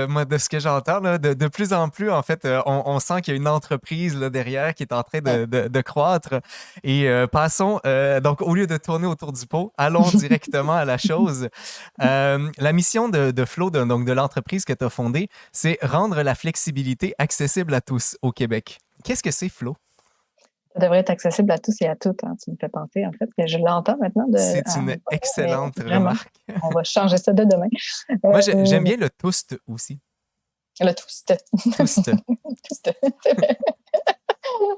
Moi, de ce que j'entends, là, de plus en plus, en fait, on sent qu'il y a une entreprise là, derrière qui est en train de croître. Et passons, donc, au lieu de tourner autour du pot, allons directement à la chose. La mission de Flo, donc de l'entreprise que tu as fondée, c'est rendre la flexibilité accessible à tous au Québec. Qu'est-ce que c'est, Flo? Ça devrait être accessible à tous et à toutes. Hein. Tu me fais penser, en fait, que je l'entends maintenant. C'est une excellente remarque. On va changer ça de demain. Moi, j'aime bien le toast aussi. Le toast. Toast. Toast.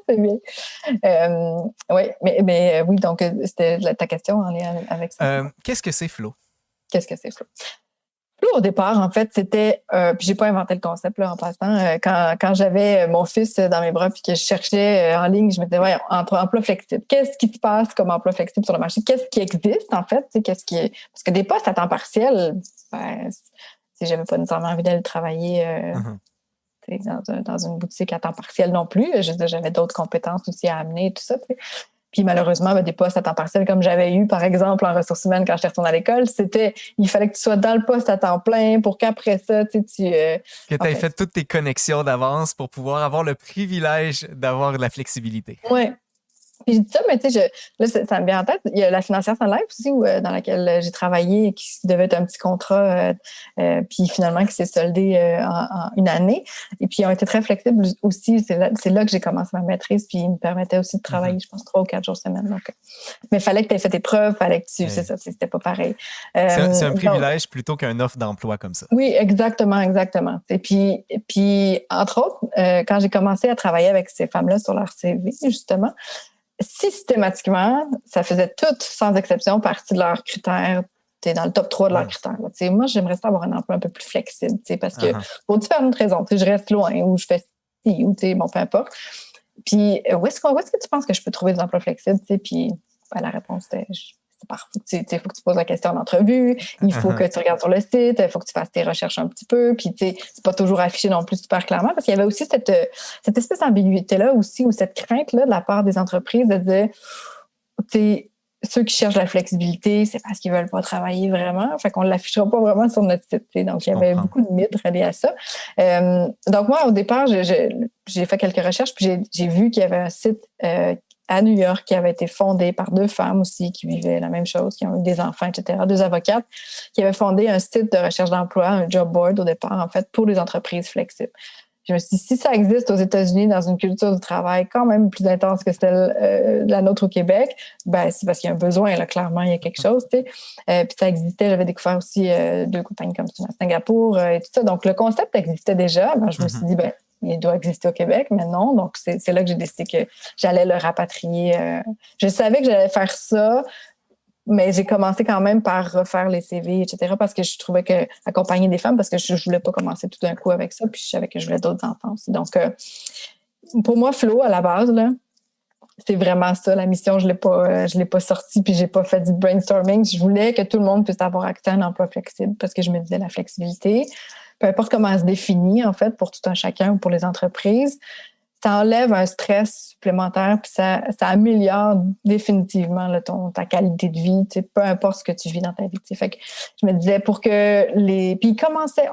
C'est bien. Oui, mais oui, donc c'était ta question en lien avec ça. Qu'est-ce que c'est Flo? Qu'est-ce que c'est Flo? Flo, au départ, en fait, c'était... puis j'ai pas inventé le concept, là, en passant. Quand j'avais mon fils dans mes bras puis que je cherchais en ligne, je me disais, ouais, emploi flexible. Qu'est-ce qui se passe comme emploi flexible sur le marché? Qu'est-ce qui existe, en fait? Qu'est-ce qui est... Parce que des postes à temps partiel, ben, j'avais pas nécessairement envie d'aller travailler... dans une boutique à temps partiel non plus. J'avais d'autres compétences aussi à amener, tout ça. T'sais. Puis malheureusement, des postes à temps partiel comme j'avais eu, par exemple, en ressources humaines quand j'étais retournée à l'école, il fallait que tu sois dans le poste à temps plein pour qu'après ça, que tu aies fait toutes tes connexions d'avance pour pouvoir avoir le privilège d'avoir de la flexibilité. Oui. Puis je dis ça, mais tu sais, là, ça me vient en tête. Il y a la financière Sun Life aussi, dans laquelle j'ai travaillé, qui devait être un petit contrat, puis finalement qui s'est soldé en une année. Et puis ils ont été très flexibles aussi. C'est là que j'ai commencé ma maîtrise, puis ils me permettaient aussi de travailler, je pense, 3 ou 4 jours semaine. Donc, mais il fallait que tu aies fait tes preuves, fallait que tu... C'est ça, c'était pas pareil. C'est un privilège plutôt qu'une offre d'emploi comme ça. Oui, exactement. Et puis entre autres, quand j'ai commencé à travailler avec ces femmes-là sur leur CV, justement, systématiquement, ça faisait toutes, sans exception, partie de leurs critères. T'es dans le top 3 de leurs critères. Moi, j'aimerais ça avoir un emploi un peu plus flexible, parce que pour différentes raisons. Je reste loin ou je fais ci ou bon, peu importe. Puis, où est-ce que tu penses que je peux trouver des emplois flexibles? Puis, la réponse était... Il faut que tu poses la question en entrevue, il faut que tu regardes sur le site, il faut que tu fasses tes recherches un petit peu, puis c'est pas toujours affiché non plus super clairement, parce qu'il y avait aussi cette espèce d'ambiguïté-là aussi, ou cette crainte-là de la part des entreprises de dire, ceux qui cherchent la flexibilité, c'est parce qu'ils veulent pas travailler vraiment, fait qu'on l'affichera pas vraiment sur notre site. Donc, il y avait beaucoup de mythes reliés à ça. Donc, moi, au départ, j'ai fait quelques recherches, puis j'ai vu qu'il y avait un site à New York qui avait été fondé par 2 femmes aussi qui vivaient la même chose, qui ont eu des enfants, etc., 2 avocates, qui avaient fondé un site de recherche d'emploi, un job board au départ, en fait, pour les entreprises flexibles. Je me suis dit, si ça existe aux États-Unis dans une culture du travail quand même plus intense que celle de la nôtre au Québec, ben c'est parce qu'il y a un besoin, là, clairement, il y a quelque chose, tu sais. Puis ça existait, j'avais découvert aussi 2 compagnies comme ça à Singapour et tout ça. Donc, le concept existait déjà. Ben, je me suis dit, il doit exister au Québec, mais non. Donc, c'est là que j'ai décidé que j'allais le rapatrier. Je savais que j'allais faire ça, mais j'ai commencé quand même par refaire les CV, etc., parce que je trouvais que accompagner des femmes, parce que je voulais pas commencer tout d'un coup avec ça, puis je savais que je voulais d'autres enfants aussi. Donc, pour moi, Flo, à la base, là, c'est vraiment ça, la mission. Je l'ai pas sortie, puis j'ai pas fait du brainstorming. Je voulais que tout le monde puisse avoir accès à un emploi flexible, parce que je me disais la flexibilité, peu importe comment elle se définit, en fait, pour tout un chacun ou pour les entreprises, ça enlève un stress supplémentaire, puis ça améliore définitivement là, ta qualité de vie, peu importe ce que tu vis dans ta vie. Fait que je me disais pour que Puis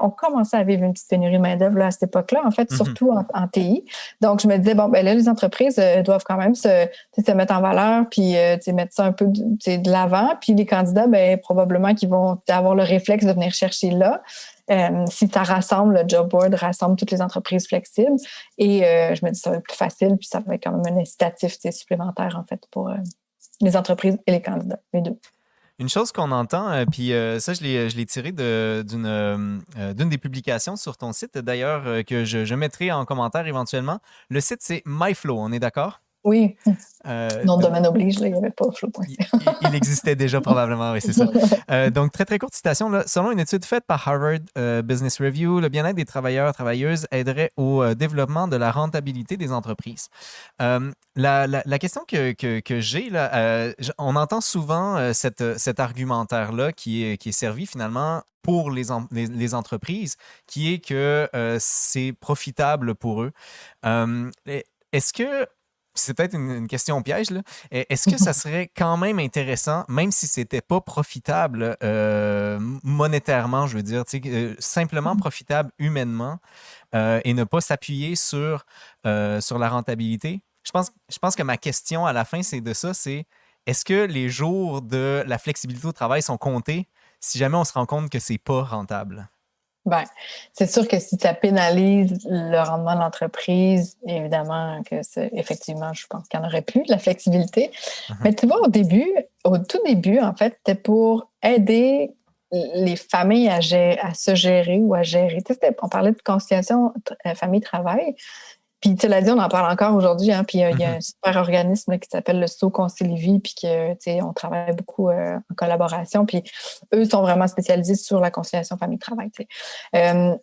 on commençait à vivre une petite pénurie de main-d'œuvre à cette époque-là, en fait, surtout en TI. Donc, je me disais, bon, ben là, les entreprises doivent quand même se mettre en valeur, puis mettre ça un peu de l'avant. Puis les candidats, ben probablement qu'ils vont avoir le réflexe de venir chercher là. Si ça rassemble, le job board rassemble toutes les entreprises flexibles. Et je me dis, ça va être plus facile, puis ça va être quand même un incitatif supplémentaire, en fait, pour les entreprises et les candidats, les deux. Une chose qu'on entend, puis ça, je l'ai tiré d'une des publications sur ton site, d'ailleurs, que je mettrai en commentaire éventuellement. Le site, c'est MyFlow, on est d'accord? Oui. Nom de domaine oblige, là, il n'y avait pas Flow.ca. Il existait déjà probablement, oui, c'est ça. Donc, très, très courte citation. Là. Selon une étude faite par Harvard Business Review, le bien-être des travailleurs-travailleuses aiderait au développement de la rentabilité des entreprises. La question que j'ai, là, on entend souvent cet argumentaire-là qui est servi finalement pour les entreprises, qui est que c'est profitable pour eux. Est-ce que c'est peut-être une question piège, là. Est-ce que ça serait quand même intéressant, même si c'était pas profitable monétairement, je veux dire, simplement profitable humainement et ne pas s'appuyer sur la rentabilité? Je pense que ma question à la fin, c'est de ça, c'est est-ce que les jours de la flexibilité au travail sont comptés si jamais on se rend compte que c'est pas rentable? Ben, c'est sûr que si ça pénalise le rendement de l'entreprise, évidemment que effectivement, je pense qu'il y en aurait plus de la flexibilité. Mais tu vois, au tout début, en fait, c'était pour aider les familles à se gérer ou à gérer. On parlait de conciliation famille-travail. Puis, tu l'as dit, on en parle encore aujourd'hui, hein, puis il y a un super organisme là, qui s'appelle le SO Concilivie, puis que, tu sais, on travaille beaucoup en collaboration, puis eux sont vraiment spécialisés sur la conciliation famille-travail, tu sais.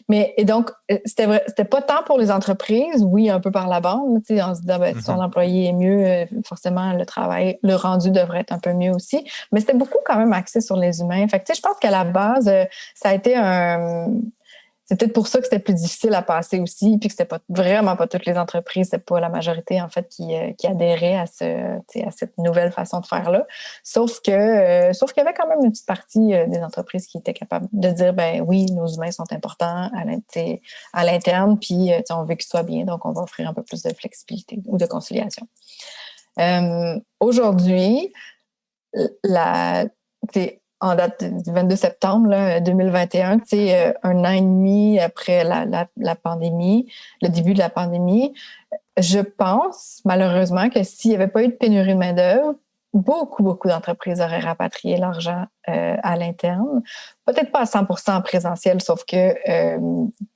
Et donc, c'était pas tant pour les entreprises, oui, un peu par la bande, tu sais, en se disant, si ton employé est mieux, forcément, le rendu devrait être un peu mieux aussi, mais c'était beaucoup quand même axé sur les humains. Fait que, tu sais, je pense qu'à la base, ça a été c'est peut-être pour ça que c'était plus difficile à passer aussi, puis que c'était vraiment pas toutes les entreprises, c'est pas la majorité en fait qui adhérait à cette nouvelle façon de faire là. Sauf qu'il y avait quand même une petite partie des entreprises qui étaient capables de dire ben oui, nos humains sont importants à l'interne, puis on veut qu'ils soient bien, donc on va offrir un peu plus de flexibilité ou de conciliation. Aujourd'hui, en date du 22 septembre là, 2021, un an et demi après la pandémie, le début de la pandémie, je pense malheureusement que s'il n'y avait pas eu de pénurie de main-d'œuvre, beaucoup d'entreprises auraient rapatrié l'argent à l'interne. Peut-être pas à 100% en présentiel, sauf que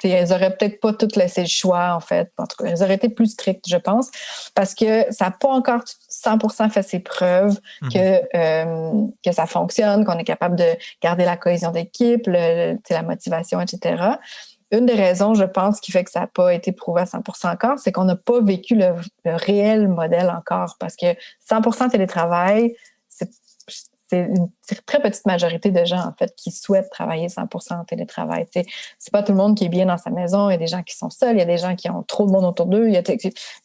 elles auraient peut-être pas toutes laissé le choix, en fait. En tout cas, elles auraient été plus strictes, je pense, parce que ça n'a pas encore 100% fait ses preuves que ça fonctionne, qu'on est capable de garder la cohésion d'équipe, la motivation, etc. Une des raisons, je pense, qui fait que ça n'a pas été prouvé à 100% encore, c'est qu'on n'a pas vécu le réel modèle encore. Parce que 100% télétravail, c'est une très petite majorité de gens, en fait, qui souhaitent travailler 100% en télétravail. T'sais, c'est pas tout le monde qui est bien dans sa maison. Il y a des gens qui sont seuls. Il y a des gens qui ont trop de monde autour d'eux.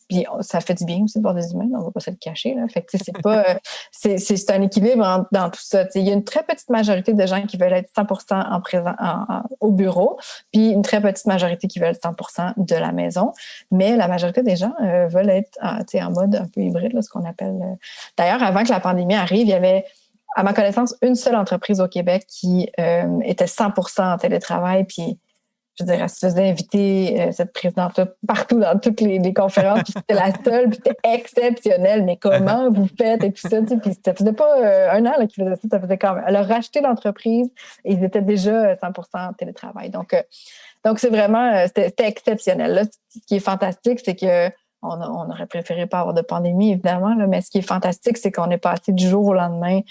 Puis ça fait du bien aussi de voir des humains. On ne va pas se le cacher. Là. Fait que, c'est pas, c'est un équilibre dans tout ça. Il y a une très petite majorité de gens qui veulent être 100% au bureau, puis une très petite majorité qui veulent 100% de la maison. Mais la majorité des gens veulent être en mode un peu hybride, là, ce qu'on appelle... D'ailleurs, avant que la pandémie arrive, il y avait, à ma connaissance, une seule entreprise au Québec qui était 100% en télétravail, puis je veux dire, elle se faisait inviter cette présidente-là partout dans toutes les conférences, puis c'était la seule, puis c'était exceptionnel, mais comment vous faites et tout ça, puis ça faisait pas un an qu'ils faisaient ça faisait quand même. Elle a racheté l'entreprise et ils étaient déjà 100% en télétravail. Donc c'est vraiment, c'était exceptionnel. Là, ce qui est fantastique, c'est que on aurait préféré pas avoir de pandémie, évidemment, là, mais ce qui est fantastique, c'est qu'on est passé du jour au lendemain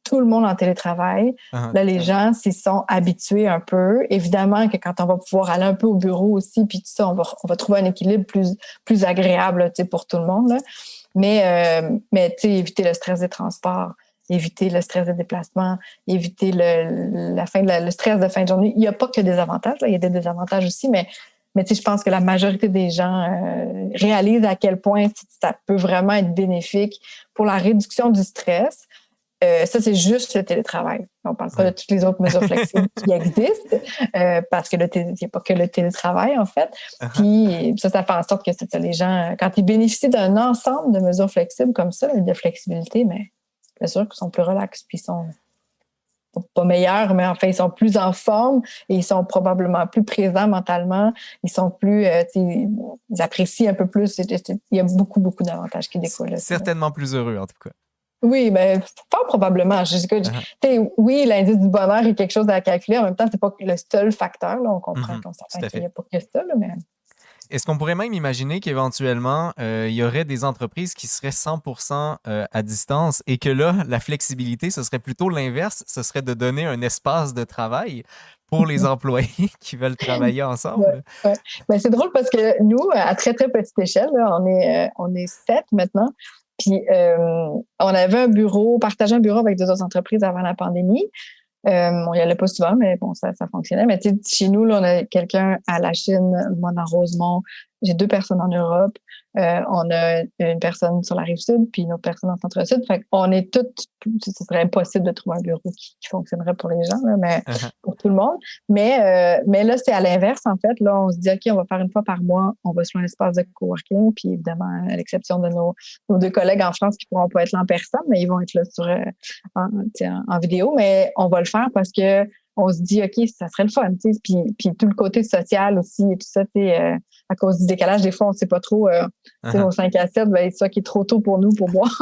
tout le monde en télétravail. Là, les gens s'y sont habitués un peu. Évidemment que quand on va pouvoir aller un peu au bureau aussi, puis tout ça, on va trouver un équilibre plus agréable pour tout le monde. Là. Mais éviter le stress des transports, éviter le stress des déplacements, éviter le stress de fin de journée. Il n'y a pas que des avantages, là, il y a des désavantages aussi, mais je pense que la majorité des gens réalisent à quel point ça peut vraiment être bénéfique pour la réduction du stress. Ça, c'est juste le télétravail. On ne parle pas de toutes les autres mesures flexibles qui existent, parce que il n'y a pas que le télétravail, en fait. Puis ça fait en sorte que les gens, quand ils bénéficient d'un ensemble de mesures flexibles comme ça, de flexibilité, mais c'est sûr qu'ils sont plus relax, puis ils sont pas meilleurs, mais enfin, ils sont plus en forme et ils sont probablement plus présents mentalement. Ils sont plus, ils apprécient un peu plus. Il y a beaucoup d'avantages qui découlent. Certainement plus heureux, en tout cas. Oui, mais fort probablement. Oui, l'indice du bonheur est quelque chose à calculer. En même temps, c'est pas le seul facteur. Là. On comprend qu'on s'entend qu'il n'y a pas que ça. Là, mais... Est-ce qu'on pourrait même imaginer qu'éventuellement, il y aurait des entreprises qui seraient 100% à distance et que là, la flexibilité, ce serait plutôt l'inverse. Ce serait de donner un espace de travail pour les employés qui veulent travailler ensemble. Ouais. Mais c'est drôle parce que nous, à très, très petite échelle, là, on est 7 maintenant. Puis, on avait partagé un bureau avec 2 autres entreprises avant la pandémie. On n'y allait pas souvent, mais bon, ça fonctionnait. Mais chez nous, là, on a quelqu'un à la Chine, moi dans Rosemont. J'ai 2 personnes en Europe. On a une personne sur la Rive-Sud, puis une autre personne en Centre-Sud. Fait qu'on est toutes... Ce serait impossible de trouver un bureau qui fonctionnerait pour les gens, là, mais pour tout le monde. Mais là, c'est à l'inverse, en fait. Là, on se dit, OK, on va faire une fois par mois, on va sur un espace de coworking, puis évidemment, à l'exception de nos 2 collègues en France qui pourront pas être là en personne, mais ils vont être là en vidéo. Mais on va le faire parce que on se dit, OK, ça serait le fun, tu sais. Puis tout le côté social aussi et tout ça, tu sais, à cause du décalage, des fois, on sait pas trop, tu sais, nos 5 à 7, ben, c'est ça qui est trop tôt pour nous pour boire.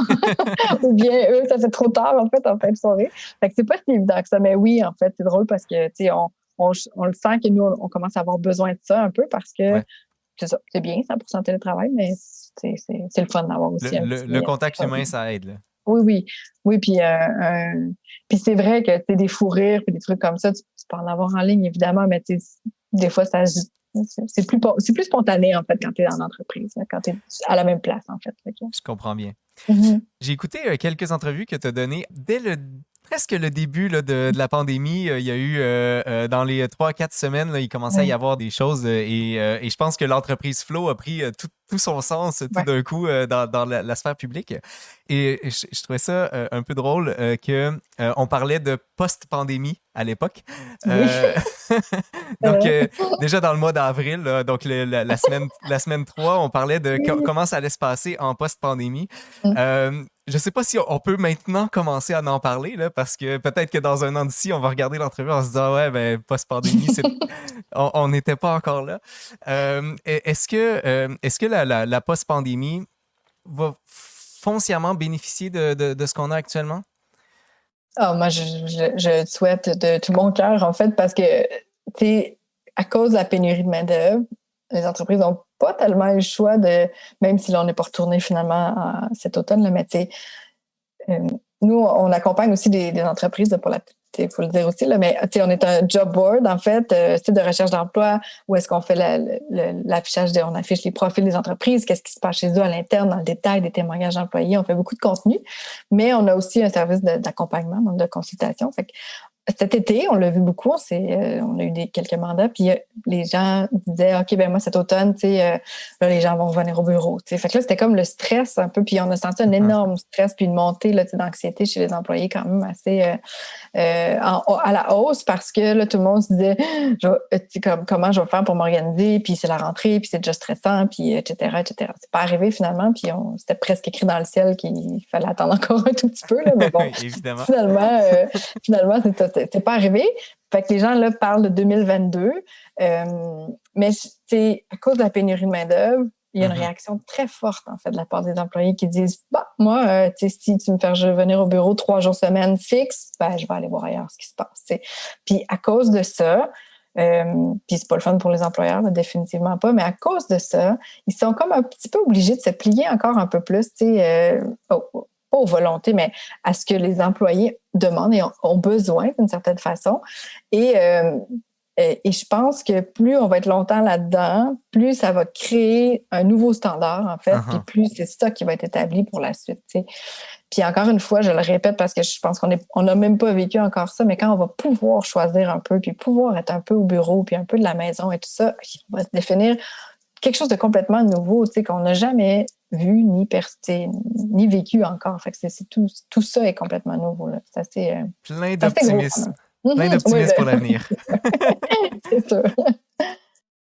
Ou bien, eux, ça fait trop tard, en fait, en fin de soirée. Fait que c'est pas si évident que ça. Mais oui, en fait, c'est drôle parce que, tu sais, on le sent que nous, on commence à avoir besoin de ça un peu parce que c'est ça, c'est bien, 100% télétravail, mais c'est le fun d'avoir aussi le contact humain, ça aide, là. Oui, oui. Oui, puis c'est vrai que des fous rires puis des trucs comme ça, tu peux en avoir en ligne, évidemment, mais des fois, c'est plus spontané, en fait, quand tu es en entreprise, là, quand tu es à la même place, en fait. Je comprends bien. Mm-hmm. J'ai écouté quelques entrevues que tu as données dès presque le début là, de la pandémie. Il y a eu, dans les 3-4 semaines, là, il commençait à y avoir des choses et je pense que l'entreprise Flow a pris tout son sens tout d'un coup dans la sphère publique. Et je trouvais ça un peu drôle qu'on parlait de post-pandémie à l'époque. Donc, déjà dans le mois d'avril, là, donc la semaine 3, on parlait de comment ça allait se passer en post-pandémie. Je ne sais pas si on peut maintenant commencer à en parler, là, parce que peut-être que dans un an d'ici, on va regarder l'entrevue en se disant « Ouais, ben, post-pandémie, on n'était pas encore là. » Est-ce que la post-pandémie va foncièrement bénéficier de ce qu'on a actuellement? Ah, moi, je souhaite de tout mon cœur, en fait, parce que, tu sais, à cause de la pénurie de main-d'œuvre, les entreprises n'ont pas tellement eu le choix même si l'on n'est pas retourné finalement cet automne, là, mais tu sais, nous, on accompagne aussi des entreprises, pour il faut le dire aussi, là, mais on est un job board, en fait, site de recherche d'emploi, où est-ce qu'on fait l'affichage, on affiche les profils des entreprises, qu'est-ce qui se passe chez eux à l'interne, dans le détail, des témoignages d'employés. On fait beaucoup de contenu, mais on a aussi un service d'accompagnement, donc de consultation. Fait que cet été, on l'a vu beaucoup, on a eu quelques mandats, puis les gens disaient, OK, ben moi, cet automne, là, les gens vont revenir au bureau. Fait que là, c'était comme le stress un peu, puis on a senti un énorme stress, puis une montée là, d'anxiété chez les employés quand même assez à la hausse, parce que là, tout le monde se disait, comment je vais faire pour m'organiser, puis c'est la rentrée, puis c'est déjà stressant, puis etc., etc. C'est pas arrivé finalement, puis c'était presque écrit dans le ciel qu'il fallait attendre encore un tout petit peu, là, mais bon, évidemment. Finalement, c'est pas arrivé. Fait que les gens, là, parlent de 2022. Mais, à cause de la pénurie de main-d'œuvre, il y a une réaction très forte, en fait, de la part des employés qui disent, moi, si tu me fais venir au bureau 3 jours semaine fixe, je vais aller voir ailleurs ce qui se passe, t'sais. Puis, à cause de ça, puis c'est pas le fun pour les employeurs, là, définitivement pas, mais à cause de ça, ils sont comme un petit peu obligés de se plier encore un peu plus, pas aux volontés, mais à ce que les employés demandent et ont besoin d'une certaine façon. Et je pense que plus on va être longtemps là-dedans, plus ça va créer un nouveau standard, en fait, puis plus c'est ça qui va être établi pour la suite. T'sais. Puis encore une fois, je le répète parce que je pense qu'on n'a même pas vécu encore ça, mais quand on va pouvoir choisir un peu, puis pouvoir être un peu au bureau, puis un peu de la maison et tout ça, on va se définir quelque chose de complètement nouveau, qu'on n'a jamais vu ni vécu encore. Fait que tout ça est complètement nouveau. Là. C'est assez, plein d'optimisme. Plein d'optimisme pour l'avenir. C'est sûr.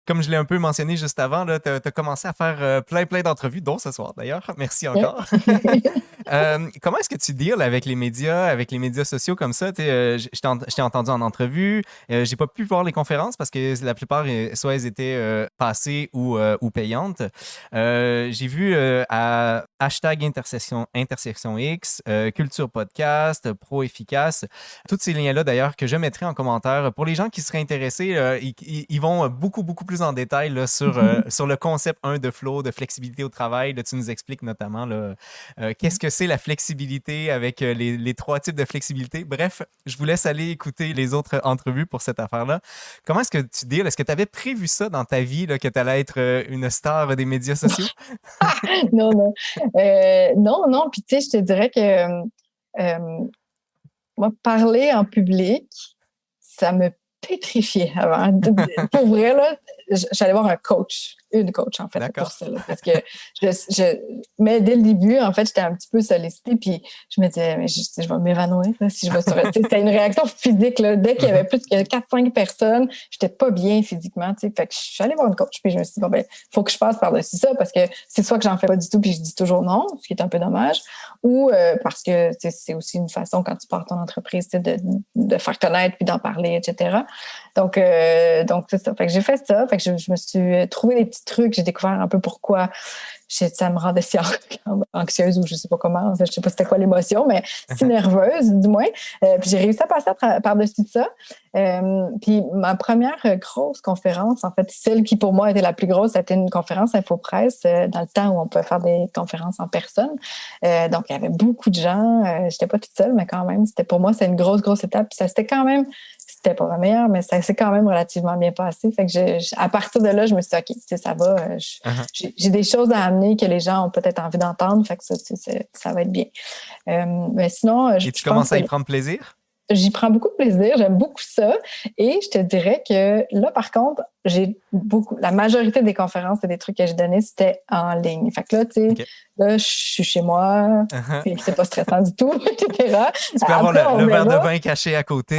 Comme je l'ai un peu mentionné juste avant, tu as commencé à faire plein d'entrevues, dont ce soir d'ailleurs. Merci encore. Comment est-ce que tu deals avec les médias sociaux comme ça? Je t'ai entendu en entrevue. J'ai pas pu voir les conférences parce que la plupart, soit elles étaient passées ou payantes. J'ai vu à #intersection X, Culture Podcast, Pro Efficace, tous ces liens-là d'ailleurs que je mettrai en commentaire. Pour les gens qui seraient intéressés, ils vont beaucoup plus en détail là, sur le concept de flow, de flexibilité au travail. Là, tu nous expliques notamment là, qu'est-ce que c'est la flexibilité avec les 3 types de flexibilité. Bref, je vous laisse aller écouter les autres entrevues pour cette affaire-là. Comment est-ce que tu deals? Est-ce que tu avais prévu ça dans ta vie, là, que tu allais être une star des médias sociaux? Non. Non. Puis tu sais, je te dirais que moi, parler en public, ça me pétrifié avant. Pour vrai, là, j'allais voir une coach, en fait, D'accord. pour ça. Là, parce que mais dès le début, en fait, j'étais un petit peu sollicitée, puis je me disais, mais je vais m'évanouir là, si je vais sur... C'était une réaction physique. Là. Dès qu'il y avait plus que 4-5 personnes, j'étais pas bien physiquement. Fait que je suis allée voir une coach, puis je me suis dit, faut que je passe par-dessus ça, parce que c'est soit que j'en fais pas du tout, puis je dis toujours non, ce qui est un peu dommage, ou parce que c'est aussi une façon, quand tu pars ton entreprise, de faire connaître, puis d'en parler, etc. Donc c'est ça. Fait que j'ai fait ça. Fait que je me suis trouvé des petits petits trucs. J'ai découvert un peu pourquoi ça me rendait si anxieuse ou je sais pas comment. En fait, je sais pas c'était quoi l'émotion, mais si nerveuse, du moins. Puis j'ai réussi à passer par-dessus ça. Puis ma première grosse conférence, en fait, celle qui pour moi était la plus grosse, c'était une conférence InfoPresse dans le temps où on pouvait faire des conférences en personne. Donc, il y avait beaucoup de gens. J'étais pas toute seule, mais quand même, pour moi, c'est une grosse étape. Puis ça, c'était pas la meilleure, mais ça s'est quand même relativement bien passé. Fait que à partir de là, je me suis dit, OK, ça va. J'ai des choses à amener que les gens ont peut-être envie d'entendre. Fait que ça va être bien. Mais sinon, et tu commences à y prendre plaisir? J'y prends beaucoup de plaisir, j'aime beaucoup ça. Et je te dirais que là, par contre, la majorité des conférences et des trucs que j'ai donnés, c'était en ligne. Fait que là, tu sais, là, je suis chez moi, et c'est pas stressant du tout, etc. Tu peux avoir le verre de vin caché à côté.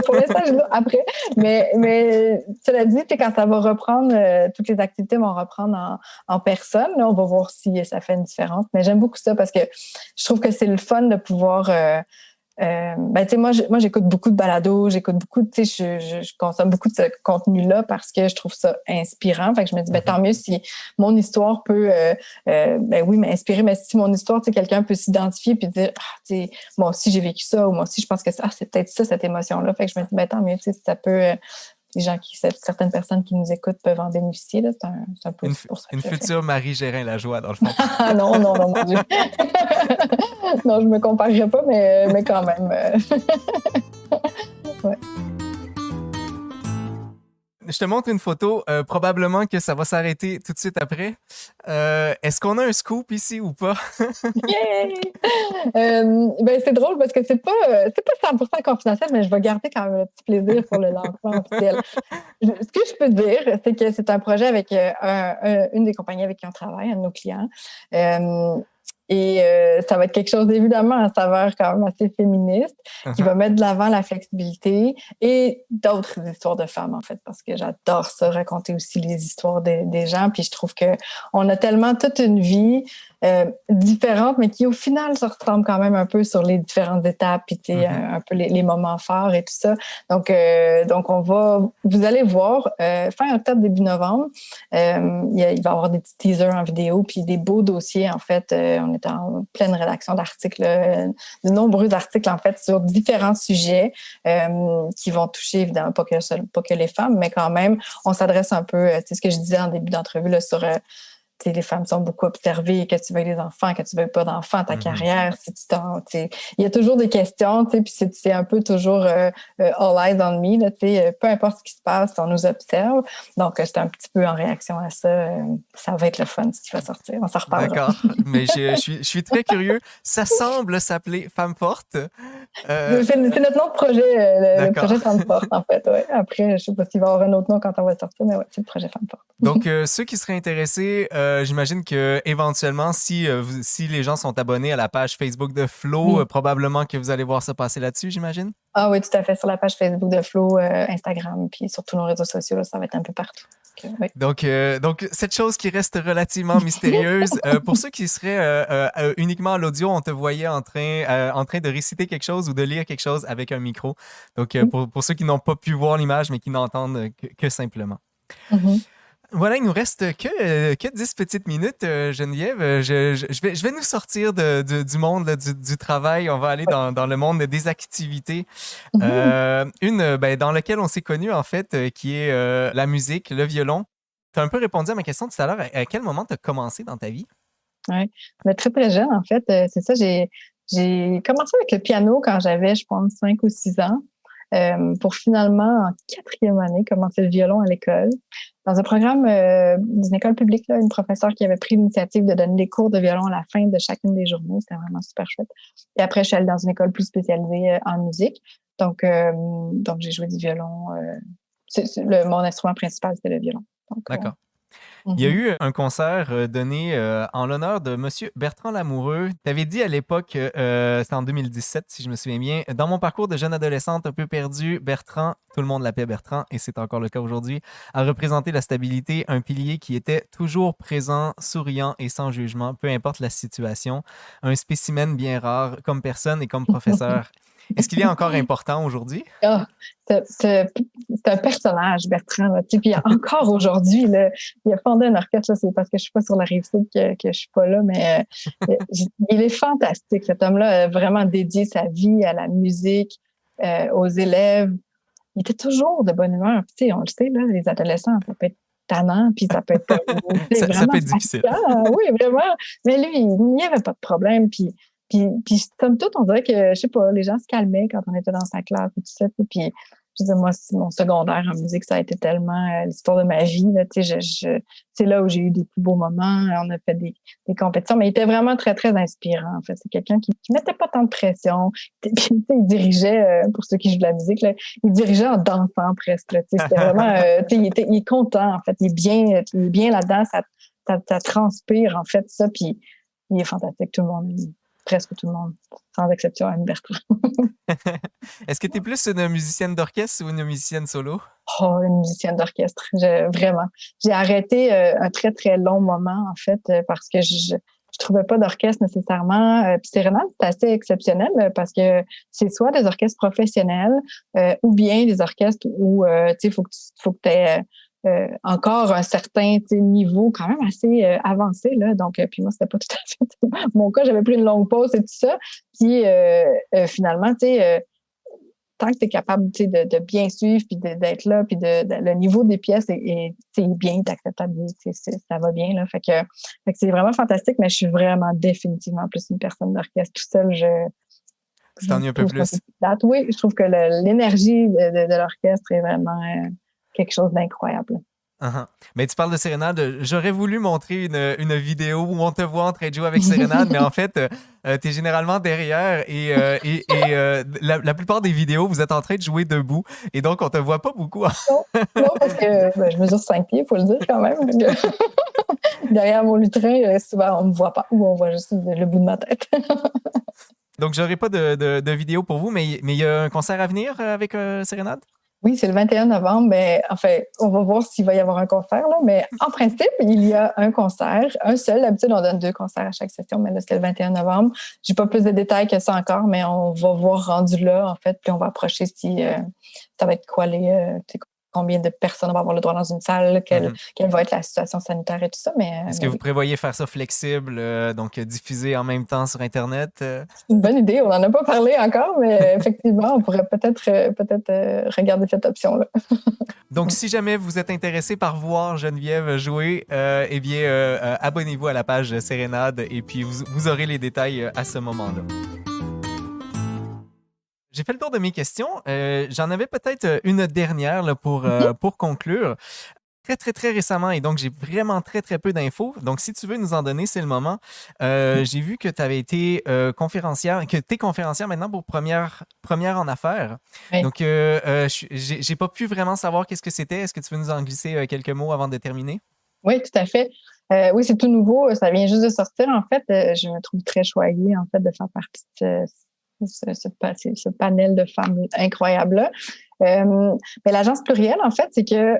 Pour l'instant, je l'ai après. Mais cela dit, quand ça va reprendre, toutes les activités vont reprendre en personne. Là, on va voir si ça fait une différence. Mais j'aime beaucoup ça parce que je trouve que c'est le fun de pouvoir... tu sais, moi, j'écoute beaucoup de balados, j'écoute beaucoup, tu sais, je consomme beaucoup de ce contenu-là parce que je trouve ça inspirant. Fait que je me dis, tant mieux si mon histoire peut, oui, m'inspirer, mais si mon histoire, tu sais, quelqu'un peut s'identifier puis dire, tu sais, moi aussi, j'ai vécu ça, ou moi aussi, je pense que c'est peut-être ça, cette émotion-là. Fait que je me dis, tant mieux, tu sais, si ça peut, certaines personnes qui nous écoutent peuvent en bénéficier, là. C'est un peu pour ça. Une future Marie Gérin-Lajoie, dans le fond. Non, mon Dieu. Non, je me comparerais pas, mais quand même. Ouais. Je te montre une photo. Probablement que ça va s'arrêter tout de suite après. Est-ce qu'on a un scoop ici ou pas? Yay! C'est drôle parce que c'est pas 100% confidentiel, mais je vais garder quand même le petit plaisir pour le lancement officiel. Ce que je peux dire, c'est que c'est un projet avec une des compagnies avec qui on travaille, un de nos clients. Et ça va être quelque chose évidemment à saveur quand même assez féministe, qui va mettre de l'avant la flexibilité et d'autres histoires de femmes en fait, parce que j'adore ça, raconter aussi les histoires des gens. Puis je trouve que on a tellement toute une vie différente, mais qui au final se ressemble quand même un peu sur les différentes étapes, puis un peu les moments forts et tout ça. Donc vous allez voir, fin octobre, début novembre, il va y avoir des petits teasers en vidéo, puis des beaux dossiers en fait. On est en pleine rédaction d'articles, de nombreux articles en fait sur différents sujets qui vont toucher évidemment pas que les femmes, mais quand même on s'adresse un peu, tu sais ce que je disais en début d'entrevue là, sur les femmes sont beaucoup observées, que tu veuilles des enfants, que tu veuilles pas d'enfants, ta carrière, si tu il y a toujours des questions, puis c'est un peu toujours all eyes on me, là, peu importe ce qui se passe, on nous observe. Donc, c'est un petit peu en réaction à ça. Ça va être le fun ce qui va sortir. On s'en reparlera. D'accord, mais je suis très curieux. Ça semble s'appeler Femme Forte. C'est notre nom de projet, le projet Femme Forte, en fait. Ouais. Après, je sais pas s'il va y avoir un autre nom quand on va sortir, mais ouais, c'est le projet Femme Forte. Donc, ceux qui seraient intéressés, j'imagine que éventuellement, si les gens sont abonnés à la page Facebook de Flo, probablement que vous allez voir ça passer là-dessus, j'imagine? Ah oui, tout à fait. Sur la page Facebook de Flo, Instagram, puis sur tous nos réseaux sociaux, là, ça va être un peu partout. Oui. Donc, cette chose qui reste relativement mystérieuse, pour ceux qui seraient uniquement à l'audio, on te voyait en train de réciter quelque chose ou de lire quelque chose avec un micro. Donc, pour ceux qui n'ont pas pu voir l'image, mais qui n'entendent que simplement. Voilà, il nous reste que 10 petites minutes, Geneviève. Je vais nous sortir du monde là, du travail. On va aller dans le monde des activités. Dans lequel on s'est connu, en fait, qui est la musique, le violon. Tu as un peu répondu à ma question tout à l'heure. À quel moment tu as commencé dans ta vie? Oui, mais très, très jeune, en fait. C'est ça, j'ai commencé avec le piano quand j'avais, je pense, 5 ou 6 ans. Pour finalement, en 4e année, commencer le violon à l'école. Dans un programme d'une école publique, là, une professeure qui avait pris l'initiative de donner des cours de violon à la fin de chacune des journées. C'était vraiment super chouette. Et après, je suis allée dans une école plus spécialisée en musique. Donc j'ai joué du violon. Mon instrument principal, c'était le violon. D'accord. Il y a eu un concert donné en l'honneur de Monsieur Bertrand Lamoureux. Tu avais dit à l'époque, c'était en 2017 si je me souviens bien, dans mon parcours de jeune adolescente un peu perdu, Bertrand, tout le monde l'appelait Bertrand et c'est encore le cas aujourd'hui, a représenté la stabilité, un pilier qui était toujours présent, souriant et sans jugement, peu importe la situation. Un spécimen bien rare comme personne et comme professeur. Est-ce qu'il est encore important aujourd'hui? Ah, c'est un personnage, Bertrand. Là, tu sais, puis encore aujourd'hui, là, il a fondé un orchestre. Là, c'est parce que je suis pas sur la Rive-Sud que je suis pas là, mais il est fantastique. Cet homme-là a vraiment dédié sa vie à la musique, aux élèves. Il était toujours de bonne humeur. Puis, tu sais, on le sait, là, les adolescents, ça peut être tannant, puis ça peut être comme, Ça vraiment peut être difficile. fatigant. Oui, vraiment. Mais lui, il n'y avait pas de problème. Puis, somme toute, on dirait que, je sais pas, les gens se calmaient quand on était dans sa classe et tout ça. Puis, je veux dire, moi, mon secondaire en musique, ça a été tellement l'histoire de ma vie. Là, tu sais, c'est là où j'ai eu des plus beaux moments. On a fait des compétitions, mais il était vraiment très, très inspirant. En fait, c'est quelqu'un qui mettait pas tant de pression. Puis, tu sais, il dirigeait, pour ceux qui jouent de la musique, là, il dirigeait en dansant presque. Là, tu sais, c'était vraiment, tu sais, il est content. En fait, il est bien là-dedans. Ça transpire en fait ça. Puis, il est fantastique. Tout le monde. Presque tout le monde, sans exception Anne Bertrand. Est-ce que tu es plus une musicienne d'orchestre ou une musicienne solo? Oh, une musicienne d'orchestre, vraiment. J'ai arrêté un très, très long moment, en fait, parce que je trouvais pas d'orchestre nécessairement. Puis Sérénade, c'est assez exceptionnel parce que c'est soit des orchestres professionnels ou bien des orchestres où, tu sais, faut que tu aies encore un certain niveau quand même assez avancé là, donc puis moi c'était pas tout à fait mon cas, j'avais pris une longue pause et tout ça, puis finalement tu sais tant que tu es capable de bien suivre puis d'être là puis le niveau des pièces est bien, est acceptable, ça va bien là, fait que c'est vraiment fantastique, mais je suis vraiment définitivement plus une personne d'orchestre. Tout seul Tu t'ennuies un peu plus. Oui, je trouve que l'énergie de l'orchestre est vraiment quelque chose d'incroyable. Uh-huh. Mais tu parles de Sérénade. J'aurais voulu montrer une vidéo où on te voit en train de jouer avec Sérénade, mais en fait, tu es généralement derrière et la plupart des vidéos, vous êtes en train de jouer debout et donc on te voit pas beaucoup. Non, parce que je mesure 5 pieds, il faut le dire quand même. Derrière mon lutrin, souvent on me voit pas ou on voit juste le bout de ma tête. Donc, j'aurai pas de vidéo pour vous, mais il y a un concert à venir avec Sérénade? Oui, c'est le 21 novembre. Mais enfin, on va voir s'il va y avoir un concert. Là. Mais en principe, il y a un concert, un seul. D'habitude, on donne 2 concerts à chaque session, mais là, c'est le 21 novembre. J'ai pas plus de détails que ça encore, mais on va voir rendu là, en fait, puis on va approcher si ça va être quoi combien de personnes on va avoir le droit dans une salle, quelle va être la situation sanitaire et tout ça. Est-ce que vous prévoyez faire ça flexible, donc diffuser en même temps sur Internet? C'est une bonne idée. On n'en a pas parlé encore, mais effectivement, on pourrait peut-être regarder cette option-là. Donc, si jamais vous êtes intéressé par voir Geneviève jouer, eh bien, abonnez-vous à la page Sérénade et puis vous aurez les détails à ce moment-là. J'ai fait le tour de mes questions. J'en avais peut-être une dernière là, pour conclure. Très, très, très récemment, et donc j'ai vraiment très, très peu d'infos. Donc, si tu veux nous en donner, c'est le moment. J'ai vu que tu avais été conférencière, que tu es conférencière maintenant pour première en affaires. Oui. Donc, j'ai pas pu vraiment savoir qu'est-ce que c'était. Est-ce que tu veux nous en glisser quelques mots avant de terminer? Oui, tout à fait. Oui, c'est tout nouveau. Ça vient juste de sortir. En fait, je me trouve très choyée en fait, de faire partie de ce panel de femmes incroyables-là. Mais l'agence plurielle, en fait, c'est que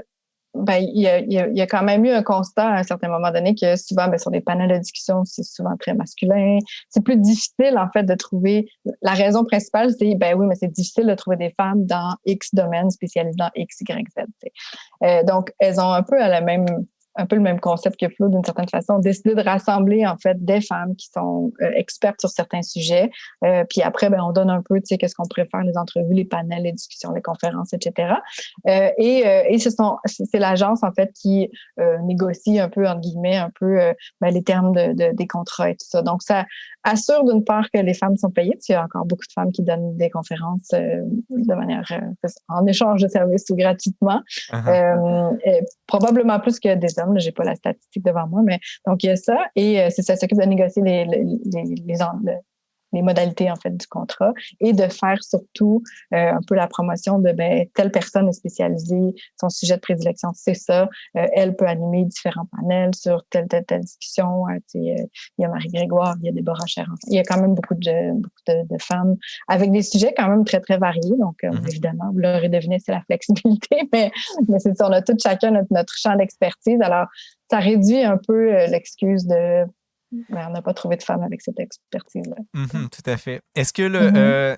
il y a quand même eu un constat à un certain moment donné que souvent, sur des panels de discussion, c'est souvent très masculin. C'est plus difficile, en fait, de trouver... La raison principale, c'est, oui, mais c'est difficile de trouver des femmes dans X domaines spécialisés dans X, Y, Z. Donc, elles ont un peu le même concept que Flo, d'une certaine façon, décidé de rassembler, en fait, des femmes qui sont expertes sur certains sujets. Puis après, on donne un peu, tu sais, qu'est-ce qu'on préfère, les entrevues, les panels, les discussions, les conférences, etc. Et c'est l'agence, en fait, qui négocie un peu, entre guillemets, les termes des contrats et tout ça. Donc, ça assure d'une part que les femmes sont payées, parce qu'il y a encore beaucoup de femmes qui donnent des conférences de manière, en échange de services ou gratuitement. Probablement plus que des hommes. J'ai pas la statistique devant moi, mais donc il y a ça et ça s'occupe de négocier les modalités en fait du contrat et de faire surtout un peu la promotion de telle personne est spécialisée, son sujet de prédilection c'est ça, elle peut animer différents panels sur telle discussion. Il y a Marie Grégoire, il y a Déborah Cher, il y a quand même beaucoup de femmes avec des sujets quand même très très variés. Donc évidemment, vous l'aurez deviné, c'est la flexibilité, mais c'est ça, on a tout chacun notre champ d'expertise. Alors ça réduit un peu l'excuse de on n'a pas trouvé de femmes avec cette expertise-là. Tout à fait. Est-ce que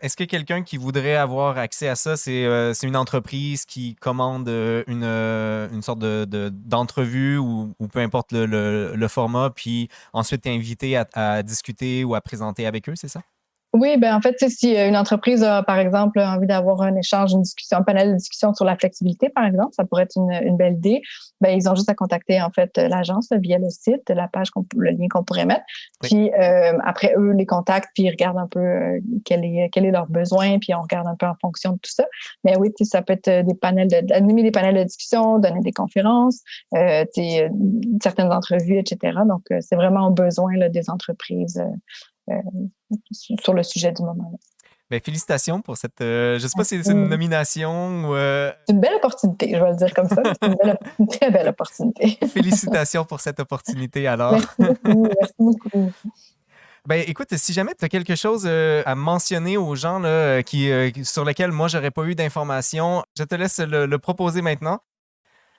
est-ce que quelqu'un qui voudrait avoir accès à ça, c'est une entreprise qui commande une sorte d'entrevue ou peu importe le format, puis ensuite t'es invité à discuter ou à présenter avec eux, c'est ça? Oui, en fait, si une entreprise a, par exemple, envie d'avoir un échange, une discussion, un panel de discussion sur la flexibilité, par exemple, ça pourrait être une belle idée. Ils ont juste à contacter, en fait, l'agence via le site, la page, le lien qu'on pourrait mettre. Oui. Puis après, eux les contactent, puis ils regardent un peu quel est leur besoin, puis on regarde un peu en fonction de tout ça. Mais oui, ça peut être animer des panels de discussion, donner des conférences, certaines entrevues, etc. Donc, c'est vraiment au besoin là, des entreprises sur le sujet du moment. Félicitations pour cette... je ne sais pas si c'est une nomination ou... C'est une belle opportunité, je vais le dire comme ça. C'est une très belle opportunité. Félicitations pour cette opportunité, alors. Merci beaucoup. Écoute, si jamais tu as quelque chose à mentionner aux gens là, sur lesquels moi, j'aurais pas eu d'informations, je te laisse le proposer maintenant.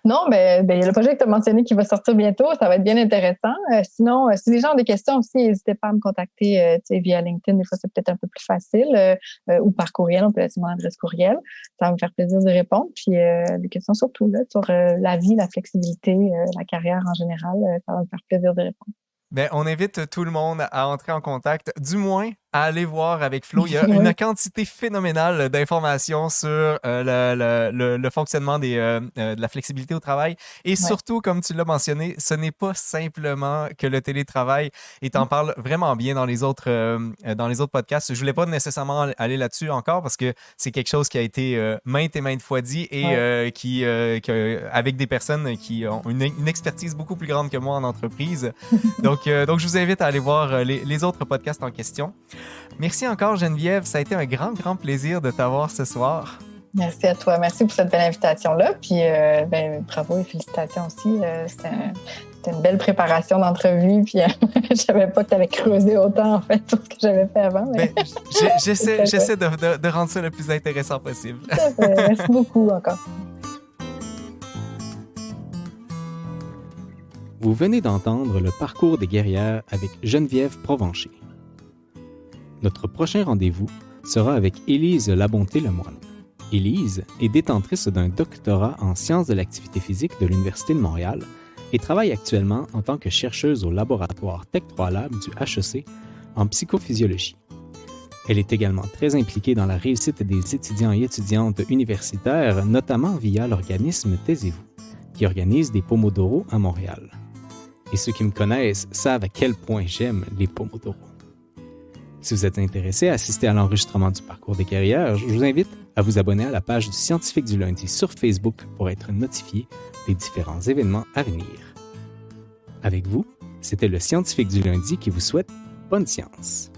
Non, il y a le projet que tu as mentionné qui va sortir bientôt. Ça va être bien intéressant. Sinon, si les gens ont des questions aussi, n'hésitez pas à me contacter via LinkedIn. Des fois, c'est peut-être un peu plus facile. Ou par courriel. On peut laisser mon adresse courriel. Ça va me faire plaisir de répondre. Puis, des questions surtout là, sur la vie, la flexibilité, la carrière en général. Ça va me faire plaisir de répondre. On invite tout le monde à entrer en contact, du moins à aller voir avec Flo. Il y a une quantité phénoménale d'informations sur le fonctionnement de la flexibilité au travail. Et surtout, comme tu l'as mentionné, ce n'est pas simplement que le télétravail. Et tu en parles vraiment bien dans les autres podcasts. Je ne voulais pas nécessairement aller là-dessus encore parce que c'est quelque chose qui a été maintes et maintes fois dit et qui avec des personnes qui ont une expertise beaucoup plus grande que moi en entreprise. Donc, je vous invite à aller voir les autres podcasts en question. Merci encore, Geneviève. Ça a été un grand, grand plaisir de t'avoir ce soir. Merci à toi. Merci pour cette belle invitation-là. Puis, bravo et félicitations aussi. C'était une belle préparation d'entrevue. Puis, je savais pas que tu avais creusé autant, en fait, sur ce que j'avais fait avant. Mais... j'essaie de rendre ça le plus intéressant possible. Merci beaucoup encore. Vous venez d'entendre le parcours des guerrières avec Geneviève Provencher. Notre prochain rendez-vous sera avec Élise Labonté-Lemoine. Élise est détentrice d'un doctorat en sciences de l'activité physique de l'Université de Montréal et travaille actuellement en tant que chercheuse au laboratoire Tech 3 Lab du HEC en psychophysiologie. Elle est également très impliquée dans la réussite des étudiants et étudiantes universitaires, notamment via l'organisme Taisez-vous, qui organise des Pomodoro à Montréal. Et ceux qui me connaissent savent à quel point j'aime les Pomodoro. Si vous êtes intéressé à assister à l'enregistrement du parcours des guerrières, je vous invite à vous abonner à la page du Scientifique du lundi sur Facebook pour être notifié des différents événements à venir. Avec vous, c'était le Scientifique du lundi qui vous souhaite bonne science.